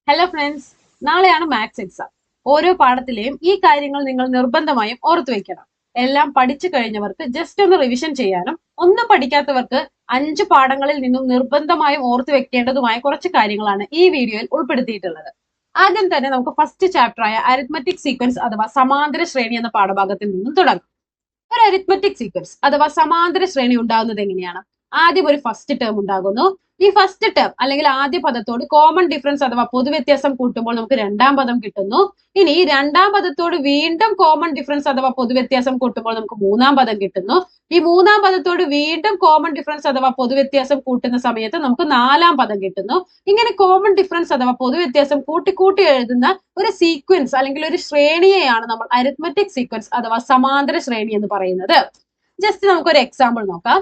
Hello friends, നാളെയാണ് maths exam. ഓരോ പാഠത്തിലെയും ഈ കാര്യങ്ങൾ നിങ്ങൾ നിർബന്ധമായും ഓർത്തു വെക്കണം. എല്ലാം പഠിച്ചു കഴിഞ്ഞവർക്ക് ജസ്റ്റ് ഒന്ന് റിവിഷൻ ചെയ്യാനും ഒന്നും പഠിക്കാത്തവർക്ക് 5 പാഠങ്ങളിൽ നിന്നും നിർബന്ധമായും ഓർത്തു വെക്കേണ്ടതുമായ കുറച്ച് കാര്യങ്ങളാണ് ഈ വീഡിയോയിൽ ഉൾപ്പെടുത്തിയിട്ടുള്ളത്. ആദ്യം തന്നെ നമുക്ക് ഫസ്റ്റ് ചാപ്റ്റർ ആയ അരിത്മെറ്റിക് സീക്വൻസ് അഥവാ സമാന്തര ശ്രേണി എന്ന പാഠഭാഗത്തിൽ നിന്നും തുടങ്ങാം. ഒരു അരിത്മെറ്റിക് സീക്വൻസ് അഥവാ സമാന്തര ശ്രേണി ഉണ്ടാകുന്നത് എങ്ങനെയാണ്? ആദ്യം ഒരു ഫസ്റ്റ് ടേം ഉണ്ടാകുന്നു. ഈ ഫസ്റ്റ് ടേം അല്ലെങ്കിൽ ആദ്യ പദത്തോട് കോമൺ ഡിഫറൻസ് അഥവാ പൊതുവ്യത്യാസം കൂട്ടുമ്പോൾ നമുക്ക് രണ്ടാം പദം കിട്ടുന്നു. ഇനി ഈ രണ്ടാം പദത്തോട് വീണ്ടും കോമൺ ഡിഫറൻസ് അഥവാ പൊതുവ്യത്യാസം കൂട്ടുമ്പോൾ നമുക്ക് മൂന്നാം പദം കിട്ടുന്നു. ഈ മൂന്നാം പദത്തോട് വീണ്ടും കോമൺ ഡിഫറൻസ് അഥവാ പൊതുവ്യത്യാസം കൂട്ടുന്ന സമയത്ത് നമുക്ക് നാലാം പദം കിട്ടുന്നു. ഇങ്ങനെ കോമൺ ഡിഫറൻസ് അഥവാ പൊതുവ്യത്യാസം കൂട്ടി കൂട്ടി എഴുതുന്ന ഒരു സീക്വൻസ് അല്ലെങ്കിൽ ഒരു ശ്രേണിയെയാണ് നമ്മൾ അരിത്മെറ്റിക് സീക്വൻസ് അഥവാ സമാന്തര ശ്രേണി എന്ന് പറയുന്നത്. ജസ്റ്റ് നമുക്കൊരു എക്സാമ്പിൾ നോക്കാം.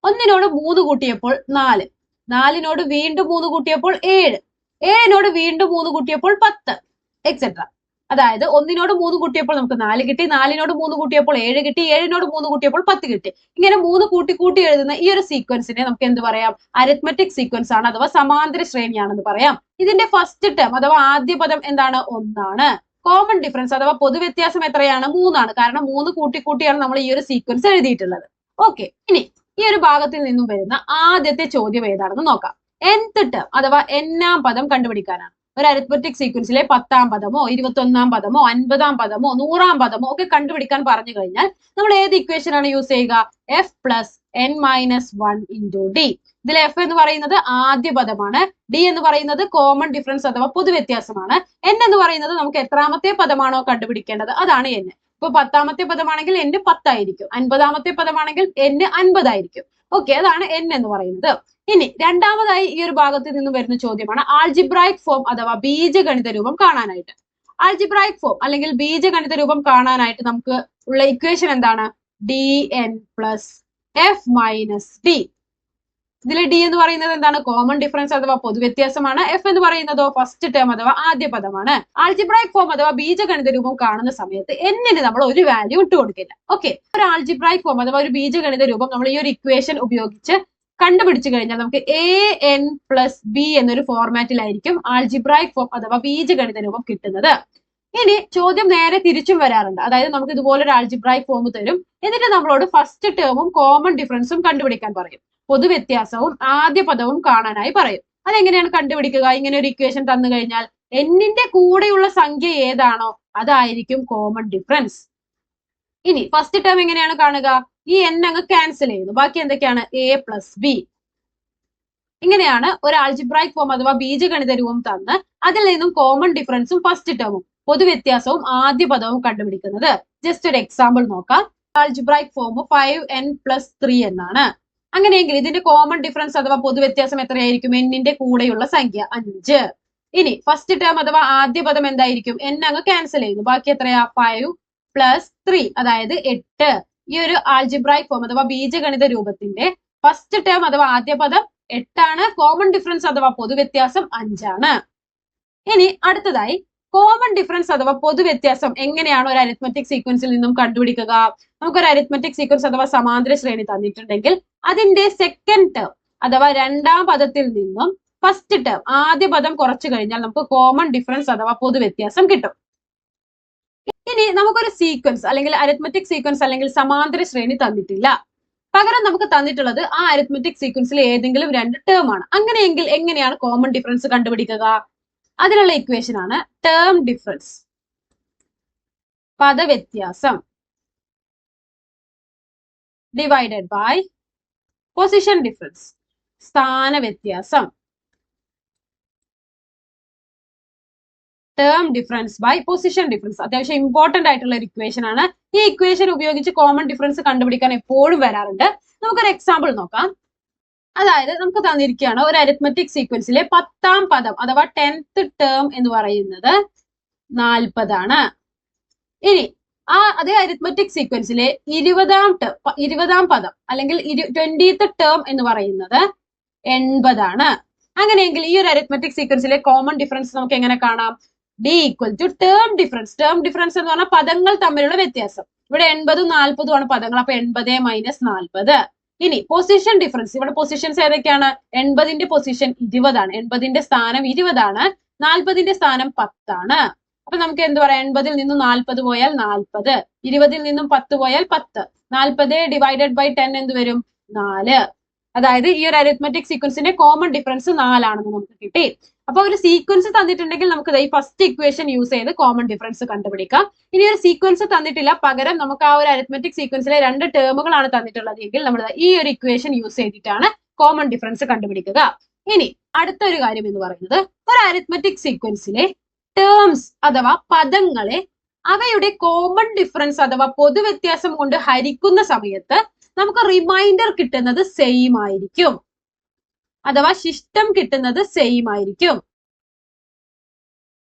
ഒന്നിനോട് 3 കൂട്ടിയപ്പോൾ 4, 4നോട് വീണ്ടും 3 കൂട്ടിയപ്പോൾ 7, 7നോട് വീണ്ടും 3 കൂട്ടിയപ്പോൾ 10, എക്സെട്ര. അതായത് ഒന്നിനോട് 3 കൂട്ടിയപ്പോൾ നമുക്ക് 4 കിട്ടി, 4നോട് 3 കൂട്ടിയപ്പോൾ 7 കിട്ടി, 7നോട് 3 കൂട്ടിയപ്പോൾ 10 കിട്ടി. ഇങ്ങനെ 3 കൂട്ടി കൂട്ടി എഴുതുന്ന ഈ ഒരു സീക്വൻസിനെ നമുക്ക് എന്ത് പറയാം? അരിത്മെറ്റിക് സീക്വൻസ് ആണ് അഥവാ സമാന്തര ശ്രേണിയാണെന്ന് പറയാം. ഇതിന്റെ ഫസ്റ്റ് ടേം അഥവാ ആദ്യ പദം എന്താണ്? 1 ആണ്. കോമൺ ഡിഫറൻസ് അഥവാ പൊതുവ്യത്യാസം എത്രയാണ്? 3 ആണ്. കാരണം 3 കൂട്ടി കൂട്ടിയാണ് നമ്മൾ ഈ ഒരു സീക്വൻസ് എഴുതിയിട്ടുള്ളത്. ഓക്കെ, ഇനി ഈ ഒരു ഭാഗത്തിൽ നിന്നും വരുന്ന ആദ്യത്തെ ചോദ്യം ഏതാണെന്ന് നോക്കാം. nth ടേം അഥവാ n-ാം പദം കണ്ടുപിടിക്കാനാണ്. ഒരു അരിത്മെറ്റിക് സീക്വൻസിലെ 10-ാം പദമോ 21-ാം പദമോ 50-ാം പദമോ 100-ാം പദമോ ഒക്കെ കണ്ടുപിടിക്കാൻ പറഞ്ഞു കഴിഞ്ഞാൽ നമ്മൾ ഏത് ഇക്വേഷൻ ആണ് യൂസ് ചെയ്യുക? f plus n minus 1 into D. ഇതിൽ f എന്ന് പറയുന്നത് ആദ്യ പദമാണ്, d എന്ന് പറയുന്നത് കോമൺ ഡിഫറൻസ് അഥവാ പൊതുവ്യത്യാസമാണ്, n എന്ന് പറയുന്നത് നമുക്ക് എത്രാമത്തെ പദമാണോ കണ്ടുപിടിക്കേണ്ടത് അതാണ് n. ഇപ്പൊ 10-ാമത്തെ പദമാണെങ്കിൽ n 10 ആയിരിക്കും, 50-ാമത്തെ പദമാണെങ്കിൽ n 50 ആയിരിക്കും. ഓക്കെ, അതാണ് n എന്ന് പറയുന്നത്. ഇനി രണ്ടാമതായി ഈ ഒരു ഭാഗത്ത് നിന്നും വരുന്ന ചോദ്യമാണ് ആൾജിബ്രായിക് ഫോം അഥവാ ബീജഗണിത രൂപം കാണാനായിട്ട്. ആൾജിബ്രായിക് ഫോം അല്ലെങ്കിൽ ബീജഗണിത രൂപം കാണാനായിട്ട് നമുക്ക് ഉള്ള ഇക്വേഷൻ എന്താണ്? dn plus f minus d. ഇതിൽ d എന്ന് പറയുന്നത് എന്താണ്? കോമൺ ഡിഫറൻസ് അഥവാ പൊതുവ്യത്യാസമാണ്. f എന്ന് പറയുന്നതോ ഫസ്റ്റ് ടേം അഥവാ ആദ്യ പദമാണ്. ആൾജിബ്രായിക് ഫോം അഥവാ ബീജഗണിത രൂപം കാണുന്ന സമയത്ത് n-ന് നമ്മൾ ഒരു വാല്യൂ ഇട്ട് കൊടുക്കില്ല. ഓക്കെ, ഒരു ആൾജിബ്രായിക് ഫോം അഥവാ ഒരു ബീജഗണിത രൂപം നമ്മൾ ഈ ഒരു ഇക്വേഷൻ ഉപയോഗിച്ച് കണ്ടുപിടിച്ചു കഴിഞ്ഞാൽ നമുക്ക് an പ്ലസ് b എന്നൊരു ഫോർമാറ്റിലായിരിക്കും ആൾജിബ്രായിക് ഫോം അഥവാ ബീജഗണിത രൂപം കിട്ടുന്നത്. ഇനി ചോദ്യം നേരെ തിരിച്ചും വരാറുണ്ട്. അതായത് നമുക്ക് ഇതുപോലൊരു ആൾജിബ്രായിക് ഫോം തരും, എന്നിട്ട് നമ്മളോട് ഫസ്റ്റ് ടേമും കോമൺ ഡിഫറൻസും കണ്ടുപിടിക്കാൻ പറയും, പൊതുവ്യത്യാസവും ആദ്യ പദവും കാണാനായി പറയും. അതെങ്ങനെയാണ് കണ്ടുപിടിക്കുക? ഇങ്ങനെ ഒരു ഇക്വേഷൻ തന്നു കഴിഞ്ഞാൽ n-ന്റെ കൂടെയുള്ള സംഖ്യ ഏതാണോ അതായിരിക്കും കോമൺ ഡിഫറൻസ്. ഇനി ഫസ്റ്റ് ടേം എങ്ങനെയാണ് കാണുക? ഈ n അങ്ങ് ക്യാൻസൽ ചെയ്യുന്നു, ബാക്കി എന്തൊക്കെയാണ്? a plus b. ഇങ്ങനെയാണ് ഒരു ആൾജിബ്രായിക് ഫോം അഥവാ ബീജഗണിത രൂപം തന്ന് അതിൽ നിന്നും കോമൺ ഡിഫറൻസും ഫസ്റ്റ് ടേമും പൊതുവ്യത്യാസവും ആദ്യ പദവും കണ്ടുപിടിക്കുന്നത്. ജസ്റ്റ് ഒരു എക്സാമ്പിൾ നോക്കാം. ആൾജിബ്രായിക് ഫോം 5n പ്ലസ് 3 എന്നാണ്. അങ്ങനെയെങ്കിൽ ഇതിന്റെ കോമൺ ഡിഫറൻസ് അഥവാ പൊതുവ്യത്യാസം എത്രയായിരിക്കും? n-ന്റെ കൂടെയുള്ള സംഖ്യ 5. ഇനി ഫസ്റ്റ് ടേം അഥവാ ആദ്യ പദം എന്തായിരിക്കും? n അങ്ങ് ക്യാൻസൽ ചെയ്യുന്നു, ബാക്കി എത്രയാ? 5 പ്ലസ് 3, അതായത് 8. ഈ ഒരു ആൾജിബ്രായിക് ഫോം അഥവാ ബീജഗണിത രൂപത്തിന്റെ ഫസ്റ്റ് ടേം അഥവാ ആദ്യ പദം 8 ആണ്, കോമൺ ഡിഫറൻസ് അഥവാ പൊതുവ്യത്യാസം 5 ആണ്. ഇനി അടുത്തതായി കോമൺ ഡിഫറൻസ് അഥവാ പൊതുവ്യത്യാസം എങ്ങനെയാണ് ഒരു അരിത്മെറ്റിക് സീക്വൻസിൽ നിന്നും കണ്ടുപിടിക്കുക? നമുക്കൊരു അരിത്മെറ്റിക് സീക്വൻസ് അഥവാ സമാന്തര ശ്രേണി തന്നിട്ടുണ്ടെങ്കിൽ അതിന്റെ സെക്കൻഡ് ടേം അഥവാ രണ്ടാം പദത്തിൽ നിന്നും ഫസ്റ്റ് ടേം ആദ്യ പദം കുറച്ചു കഴിഞ്ഞാൽ നമുക്ക് കോമൺ ഡിഫറൻസ് അഥവാ പൊതുവ്യത്യാസം കിട്ടും. ഇനി നമുക്കൊരു സീക്വൻസ് അല്ലെങ്കിൽ അരിത്മെറ്റിക് സീക്വൻസ് അല്ലെങ്കിൽ സമാന്തര ശ്രേണി തന്നിട്ടില്ല, പകരം നമുക്ക് തന്നിട്ടുള്ളത് ആ അരിത്മെറ്റിക് സീക്വൻസിലെ ഏതെങ്കിലും 2 ടേം ആണ്. അങ്ങനെയെങ്കിൽ എങ്ങനെയാണ് കോമൺ ഡിഫറൻസ് കണ്ടുപിടിക്കുക? അതിനുള്ള ഇക്വേഷൻ ആണ് ടേം ഡിഫറൻസ്, പദവ്യത്യാസം, ഡിവൈഡഡ് ബൈ പൊസിഷൻ ഡിഫറൻസ്, സ്ഥാന വ്യത്യാസം. Term difference by position difference അത്യാവശ്യം ഇമ്പോർട്ടന്റ് ആയിട്ടുള്ള ഒരു ഇക്വേഷൻ ആണ്. ഈ ഇക്വേഷൻ ഉപയോഗിച്ച് കോമൺ ഡിഫറൻസ് കണ്ടുപിടിക്കാൻ എപ്പോഴും വരാറുണ്ട്. നമുക്കൊരു എക്സാമ്പിൾ നോക്കാം. അതായത് നമുക്ക് തന്നിരിക്കുകയാണ് ഒരു അരിത്മെറ്റിക് സീക്വൻസിലെ 10-ാം പദം അഥവാ 10th ടേം എന്ന് പറയുന്നത് 40 ആണ്. ഇനി അതേ അരിത്മെറ്റിക് സീക്വൻസിലെ 20-ാം പദം അല്ലെങ്കിൽ 20th ടേം എന്ന് പറയുന്നത് 80 ആണ്. അങ്ങനെയെങ്കിൽ ഈ ഒരു അരിത്മെറ്റിക് സീക്വൻസിലെ കോമൺ ഡിഫറൻസ് നമുക്ക് എങ്ങനെ കാണാം? d equal to term difference. Term difference എന്ന് പറഞ്ഞാൽ പദങ്ങൾ തമ്മിലുള്ള വ്യത്യാസം. ഇവിടെ 80-ഉം 40-ഉം ആണ് പദങ്ങൾ, അപ്പൊ 80 മൈനസ് 40. ഇനി പൊസിഷൻ ഡിഫറൻസ്, ഇവിടെ പൊസിഷൻസ് ഏതൊക്കെയാണ്? 80ന്റെ പൊസിഷൻ 20ആണ്, 80ന്റെ സ്ഥാനം 20ആണ്, 40ന്റെ സ്ഥാനം 10ആണ്. അപ്പൊ നമുക്ക് എന്ത് പറയാം? 80ൽ നിന്നും 40 പോയാൽ 40, 20ൽ നിന്നും 10 പോയാൽ 10, 40 ഡിവൈഡഡ് ബൈ 10 എന്ത് വരും? 4. അതായത് ഈ ഒരു അരിത്മെറ്റിക് സീക്വൻസിന്റെ കോമൺ ഡിഫറൻസ് 4 ആണെന്ന് നമുക്ക് കിട്ടി. അപ്പൊ ഒരു സീക്വൻസ് തന്നിട്ടുണ്ടെങ്കിൽ നമുക്ക് ഈ ഫസ്റ്റ് ഇക്വേഷൻ യൂസ് ചെയ്ത് കോമൺ ഡിഫറൻസ് കണ്ടുപിടിക്കാം. ഇനി ഒരു സീക്വൻസ് തന്നിട്ടില്ല, പകരം നമുക്ക് ആ ഒരു അരിത്മെറ്റിക് സീക്വൻസിലെ 2 ടേമുകളാണ് തന്നിട്ടുള്ളത് എങ്കിൽ നമ്മൾ ഈ ഒരു ഇക്വേഷൻ യൂസ് ചെയ്തിട്ടാണ് കോമൺ ഡിഫറൻസ് കണ്ടുപിടിക്കുക. ഇനി അടുത്തൊരു കാര്യം എന്ന് പറയുന്നത്, ഒരു അരിത്മെറ്റിക് സീക്വൻസിലെ ടേംസ് അഥവാ പദങ്ങളെ അവയുടെ കോമൺ ഡിഫറൻസ് അഥവാ പൊതുവ്യത്യാസം കൊണ്ട് ഹരിക്കുന്ന സമയത്ത് നമുക്ക് റിമൈൻഡർ കിട്ടുന്നത് സെയിം ആയിരിക്കും, അഥവാ ശിഷ്ടം കിട്ടുന്നത് സെയിം ആയിരിക്കും.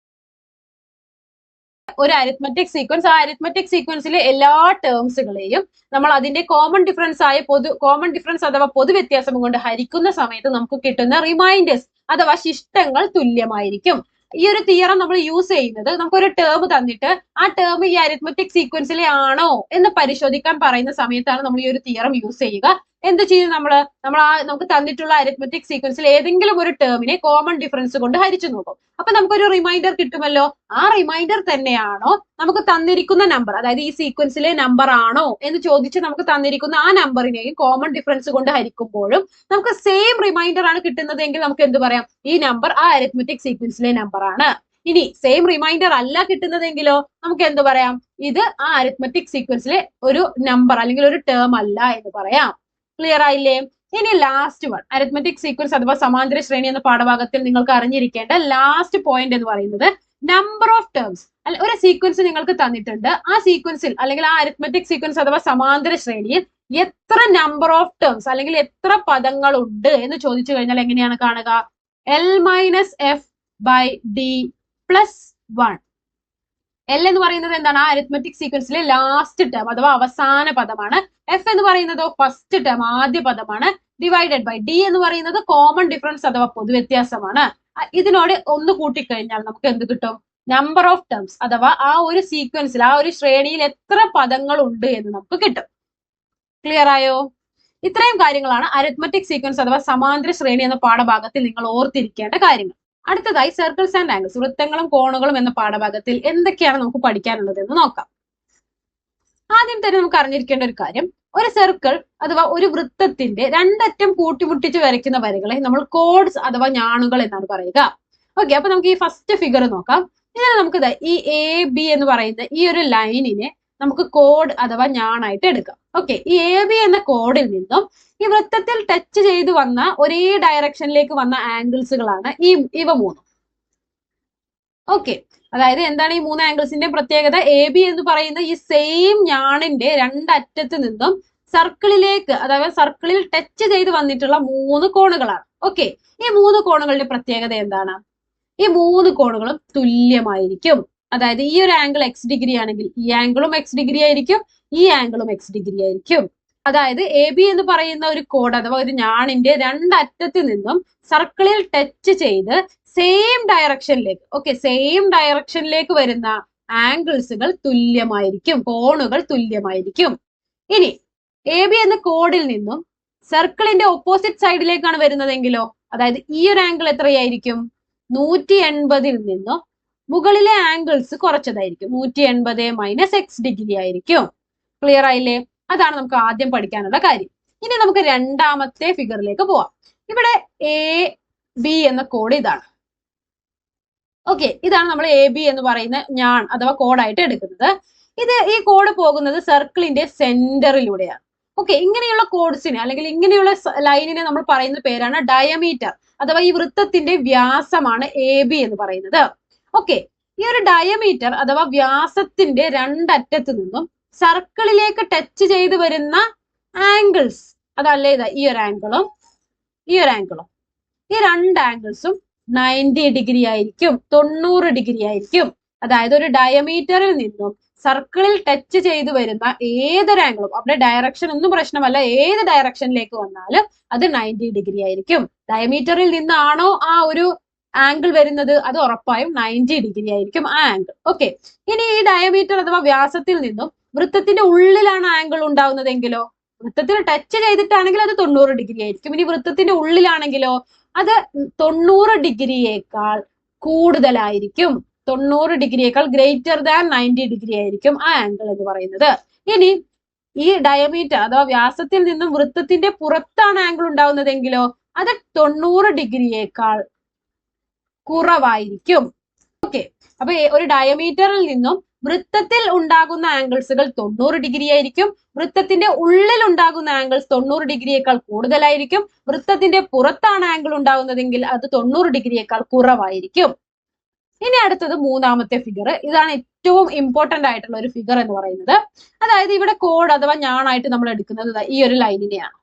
ഒരു അരിത്മെറ്റിക് സീക്വൻസ്, ആ അരിത്മെറ്റിക് സീക്വൻസിലെ എല്ലാ ടേംസുകളെയും നമ്മൾ അതിന്റെ കോമൺ ഡിഫറൻസ് അഥവാ പൊതുവ്യത്യാസം കൊണ്ട് ഹരിക്കുന്ന സമയത്ത് നമുക്ക് കിട്ടുന്ന റിമൈൻഡേഴ്സ് അഥവാ ശിഷ്ടങ്ങൾ തുല്യമായിരിക്കും. ഈ ഒരു തിയറം നമ്മൾ യൂസ് ചെയ്യുന്നത്, നമുക്കൊരു ടേം തന്നിട്ട് ആ ടേം ഈ അരിത്മെറ്റിക് സീക്വൻസിലെ ആണോ എന്ന് പരിശോധിക്കാൻ പറയുന്ന സമയത്താണ് നമ്മൾ ഈ ഒരു തിയറം യൂസ് ചെയ്യുക. എന്ത് ചെയ്യും? നമുക്ക് തന്നിട്ടുള്ള അരിത്മെറ്റിക് സീക്വൻസിൽ ഏതെങ്കിലും ഒരു ടേമിനെ കോമൺ ഡിഫറൻസ് കൊണ്ട് ഹരിച്ചു നോക്കും. അപ്പൊ നമുക്കൊരു റിമൈൻഡർ കിട്ടുമല്ലോ. ആ റിമൈൻഡർ തന്നെയാണോ നമുക്ക് തന്നിരിക്കുന്ന നമ്പർ, അതായത് ഈ സീക്വൻസിലെ നമ്പർ ആണോ എന്ന് ചോദിച്ച് നമുക്ക് തന്നിരിക്കുന്ന ആ നമ്പറിനെയും കോമൺ ഡിഫറൻസ് കൊണ്ട് ഹരിക്കുമ്പോഴും നമുക്ക് സെയിം റിമൈൻഡർ ആണ് കിട്ടുന്നതെങ്കിൽ നമുക്ക് എന്ത് പറയാം? ഈ നമ്പർ ആ അരിത്മെറ്റിക് സീക്വൻസിലെ നമ്പർ ആണ്. ഇനി സെയിം റിമൈൻഡർ അല്ല കിട്ടുന്നതെങ്കിലോ നമുക്ക് എന്ത് പറയാം? ഇത് ആ അരിത്മെറ്റിക് സീക്വൻസിലെ ഒരു നമ്പർ അല്ലെങ്കിൽ ഒരു ടേം അല്ല എന്ന് പറയാം. ക്ലിയർ ആയില്ലേ? ഇനി ലാസ്റ്റ് വൺ, അരിത്മെറ്റിക് സീക്വൻസ് അഥവാ സമാന്തര ശ്രേണി എന്ന പാഠഭാഗത്തിൽ നിങ്ങൾക്ക് അറിഞ്ഞിരിക്കേണ്ട ലാസ്റ്റ് പോയിന്റ് എന്ന് പറയുന്നത് നമ്പർ ഓഫ് ടേംസ്. ഒരു സീക്വൻസ് നിങ്ങൾക്ക് തന്നിട്ടുണ്ട്, ആ സീക്വൻസിൽ അല്ലെങ്കിൽ ആ അരിത്മെറ്റിക് സീക്വൻസ് അഥവാ സമാന്തര ശ്രേണിയിൽ എത്ര നമ്പർ ഓഫ് ടേംസ് അല്ലെങ്കിൽ എത്ര പദങ്ങൾ ഉണ്ട് എന്ന് ചോദിച്ചു കഴിഞ്ഞാൽ എങ്ങനെയാണ് കാണുക? L-f/d+1. L എന്ന് പറയുന്നത് എന്താണ്? ആ അരിത്മെറ്റിക് സീക്വൻസിലെ ലാസ്റ്റ് ടേം അഥവാ അവസാന പദമാണ്. F എന്ന് പറയുന്നത് ഫസ്റ്റ് ടേം ആദ്യ പദമാണ്. ഡിവൈഡഡ് ബൈ D എന്ന് പറയുന്നത് കോമൺ ഡിഫറൻസ് അഥവാ പൊതുവ്യത്യാസമാണ്. ഇതിനോട് ഒന്ന് കൂട്ടിക്കഴിഞ്ഞാൽ നമുക്ക് എന്ത് കിട്ടും? നമ്പർ ഓഫ് ടേംസ് അഥവാ ആ ഒരു സീക്വൻസിൽ ആ ഒരു ശ്രേണിയിൽ എത്ര പദങ്ങൾ ഉണ്ട് എന്ന് നമുക്ക് കിട്ടും. ക്ലിയർ ആയോ? ഇത്രയും കാര്യങ്ങളാണ് അരിത്മെറ്റിക് സീക്വൻസ് അഥവാ സമാന്തര ശ്രേണി എന്ന പാഠഭാഗത്തിൽ നിങ്ങൾ ഓർത്തിരിക്കേണ്ട കാര്യങ്ങൾ. അടുത്തതായി സർക്കിൾസ് ആൻഡ് ആംഗിൾസ്, വൃത്തങ്ങളും കോണുകളും എന്ന പാഠഭാഗത്തിൽ എന്തൊക്കെയാണ് നമുക്ക് പഠിക്കാനുള്ളത് എന്ന് നോക്കാം. ആദ്യം തന്നെ നമുക്ക് അറിഞ്ഞിരിക്കേണ്ട ഒരു കാര്യം, ഒരു സർക്കിൾ അഥവാ ഒരു വൃത്തത്തിന്റെ രണ്ടറ്റം കൂട്ടിമുട്ടിച്ച് വരയ്ക്കുന്ന വരകളെ നമ്മൾ കോഡ്സ് അഥവാ ഞാണുകൾ എന്നാണ് പറയുക. ഓക്കെ, അപ്പൊ നമുക്ക് ഈ ഫസ്റ്റ് ഫിഗർ നോക്കാം. ഇതിൽ നമുക്ക് ഈ AB എന്ന് പറയുന്ന ഈ ഒരു ലൈനിനെ നമുക്ക് കോഡ് അഥവാ ഞാണായിട്ട് എടുക്കാം. ഓക്കെ, ഈ AB എന്ന കോഡിൽ നിന്നും ഈ വൃത്തത്തിൽ ടച്ച് ചെയ്ത് വന്ന ഒരേ ഡയറക്ഷനിലേക്ക് വന്ന ആംഗിൾസുകളാണ് ഇവ മൂന്നും. ഓക്കെ, അതായത് എന്താണ് ഈ 3 ആംഗിൾസിന്റെ പ്രത്യേകത? AB എന്ന് പറയുന്ന ഈ സെയിം ഞാണിന്റെ രണ്ടറ്റത്ത് നിന്നും സർക്കിളിലേക്ക്, അതായത് സർക്കിളിൽ ടച്ച് ചെയ്ത് വന്നിട്ടുള്ള 3 കോണുകളാണ്. ഓക്കെ, ഈ 3 കോണുകളുടെ പ്രത്യേകത എന്താണ്? ഈ 3 കോണുകളും തുല്യമായിരിക്കും. അതായത് ഈ ഒരു ആംഗിൾ x ഡിഗ്രി ആണെങ്കിൽ ഈ ആംഗിളും x ഡിഗ്രി ആയിരിക്കും, ഈ ആംഗിളും x ഡിഗ്രി ആയിരിക്കും. അതായത് AB എന്ന് പറയുന്ന ഒരു കോഡ് അഥവാ ഒരു ഞാണിന്റെ രണ്ടറ്റത്ത് നിന്നും സർക്കിളിൽ ടച്ച് ചെയ്ത് സെയിം ഡയറക്ഷനിലേക്ക്, ഓക്കെ, സെയിം ഡയറക്ഷനിലേക്ക് വരുന്ന ആംഗിൾസുകൾ തുല്യമായിരിക്കും, കോണുകൾ തുല്യമായിരിക്കും. ഇനി AB എന്ന കോഡിൽ നിന്നും സർക്കിളിന്റെ ഓപ്പോസിറ്റ് സൈഡിലേക്കാണ് വരുന്നതെങ്കിലോ, അതായത് ഈ ഒരു ആംഗിൾ എത്രയായിരിക്കും? 180ൽ നിന്നും മുകളിലെ ആംഗിൾസ് കുറച്ചതായിരിക്കും, 180 - x ഡിഗ്രി ആയിരിക്കും. ക്ലിയർ ആയില്ലേ? അതാണ് നമുക്ക് ആദ്യം പഠിക്കാനുള്ള കാര്യം. ഇനി നമുക്ക് രണ്ടാമത്തെ ഫിഗറിലേക്ക് പോവാം. ഇവിടെ AB എന്ന കോഡ് ഇതാണ്. ഓക്കെ, ഇതാണ് നമ്മൾ AB എന്ന് പറയുന്ന ഞാൻ അഥവാ കോഡായിട്ട് എടുക്കുന്നത്. ഈ കോഡ് പോകുന്നത് സർക്കിളിന്റെ സെന്ററിലൂടെയാണ്. ഓക്കെ, ഇങ്ങനെയുള്ള കോഡ്സിന് അല്ലെങ്കിൽ ഇങ്ങനെയുള്ള ലൈനിനെ നമ്മൾ പറയുന്ന പേരാണ് ഡയമീറ്റർ അഥവാ ഈ വൃത്തത്തിന്റെ വ്യാസമാണ് AB എന്ന് പറയുന്നത്. ഓക്കെ, ഈ ഒരു ഡയമീറ്റർ അഥവാ വ്യാസത്തിന്റെ രണ്ടറ്റത്ത് നിന്നും സർക്കിളിലേക്ക് ടച്ച് ചെയ്ത് വരുന്ന ആംഗിൾസ്, അതല്ലേ ഈ ഒരു ആംഗിളും ഈ ഒരു ആംഗിളും, ഈ രണ്ട് ആംഗിൾസും 90 ഡിഗ്രി ആയിരിക്കും, 90 ഡിഗ്രി ആയിരിക്കും. അതായത് ഒരു ഡയമീറ്ററിൽ നിന്നും സർക്കിളിൽ ടച്ച് ചെയ്ത് വരുന്ന ഏതൊരു ആംഗിളും, അവിടെ ഡയറക്ഷൻ ഒന്നും പ്രശ്നമല്ല, ഏത് ഡയറക്ഷനിലേക്ക് വന്നാലും അത് 90 ഡിഗ്രി ആയിരിക്കും. ഡയമീറ്ററിൽ നിന്നാണോ ആ ഒരു ആംഗിൾ വരുന്നത്, അത് ഉറപ്പായും 90 ഡിഗ്രി ആയിരിക്കും ആ ആംഗിൾ. ഓക്കെ, ഇനി ഈ ഡയമീറ്റർ അഥവാ വ്യാസത്തിൽ നിന്നും വൃത്തത്തിന്റെ ഉള്ളിലാണ് ആംഗിൾ ഉണ്ടാവുന്നതെങ്കിലോ, വൃത്തത്തിൽ ടച്ച് ചെയ്തിട്ടാണെങ്കിൽ അത് 90 ഡിഗ്രി ആയിരിക്കും. ഇനി വൃത്തത്തിന്റെ ഉള്ളിലാണെങ്കിലോ അത് 90 ഡിഗ്രിയേക്കാൾ കൂടുതലായിരിക്കും. 90 ഡിഗ്രിയേക്കാൾ ഗ്രേറ്റർ ദാൻ 90 ഡിഗ്രി ആയിരിക്കും ആ ആംഗിൾ എന്ന് പറയുന്നത്. ഇനി ഈ ഡയമീറ്റർ അഥവാ വ്യാസത്തിൽ നിന്നും വൃത്തത്തിന്റെ പുറത്താണ് ആംഗിൾ ഉണ്ടാവുന്നതെങ്കിലോ അത് 90 ഡിഗ്രിയേക്കാൾ കുറവായിരിക്കും. ഓക്കെ, അപ്പൊ ഒരു ഡയമീറ്ററിൽ നിന്നും വൃത്തത്തിൽ ഉണ്ടാകുന്ന ആംഗിൾസുകൾ 90 ഡിഗ്രി ആയിരിക്കും. വൃത്തത്തിന്റെ ഉള്ളിൽ ഉണ്ടാകുന്ന ആംഗിൾസ് 90 ഡിഗ്രിയേക്കാൾ കൂടുതലായിരിക്കും. വൃത്തത്തിന്റെ പുറത്താണ് ആംഗിൾ ഉണ്ടാകുന്നതെങ്കിൽ അത് 90 ഡിഗ്രിയേക്കാൾ കുറവായിരിക്കും. ഇനി അടുത്തത് മൂന്നാമത്തെ ഫിഗർ. ഇതാണ് ഏറ്റവും ഇമ്പോർട്ടന്റ് ആയിട്ടുള്ള ഒരു ഫിഗർ എന്ന് പറയുന്നത്. അതായത് ഇവിടെ കോഡ് അഥവാ ഞാണായിട്ട് നമ്മൾ എടുക്കുന്നത് ഈ ഒരു ലൈനിനെയാണ്,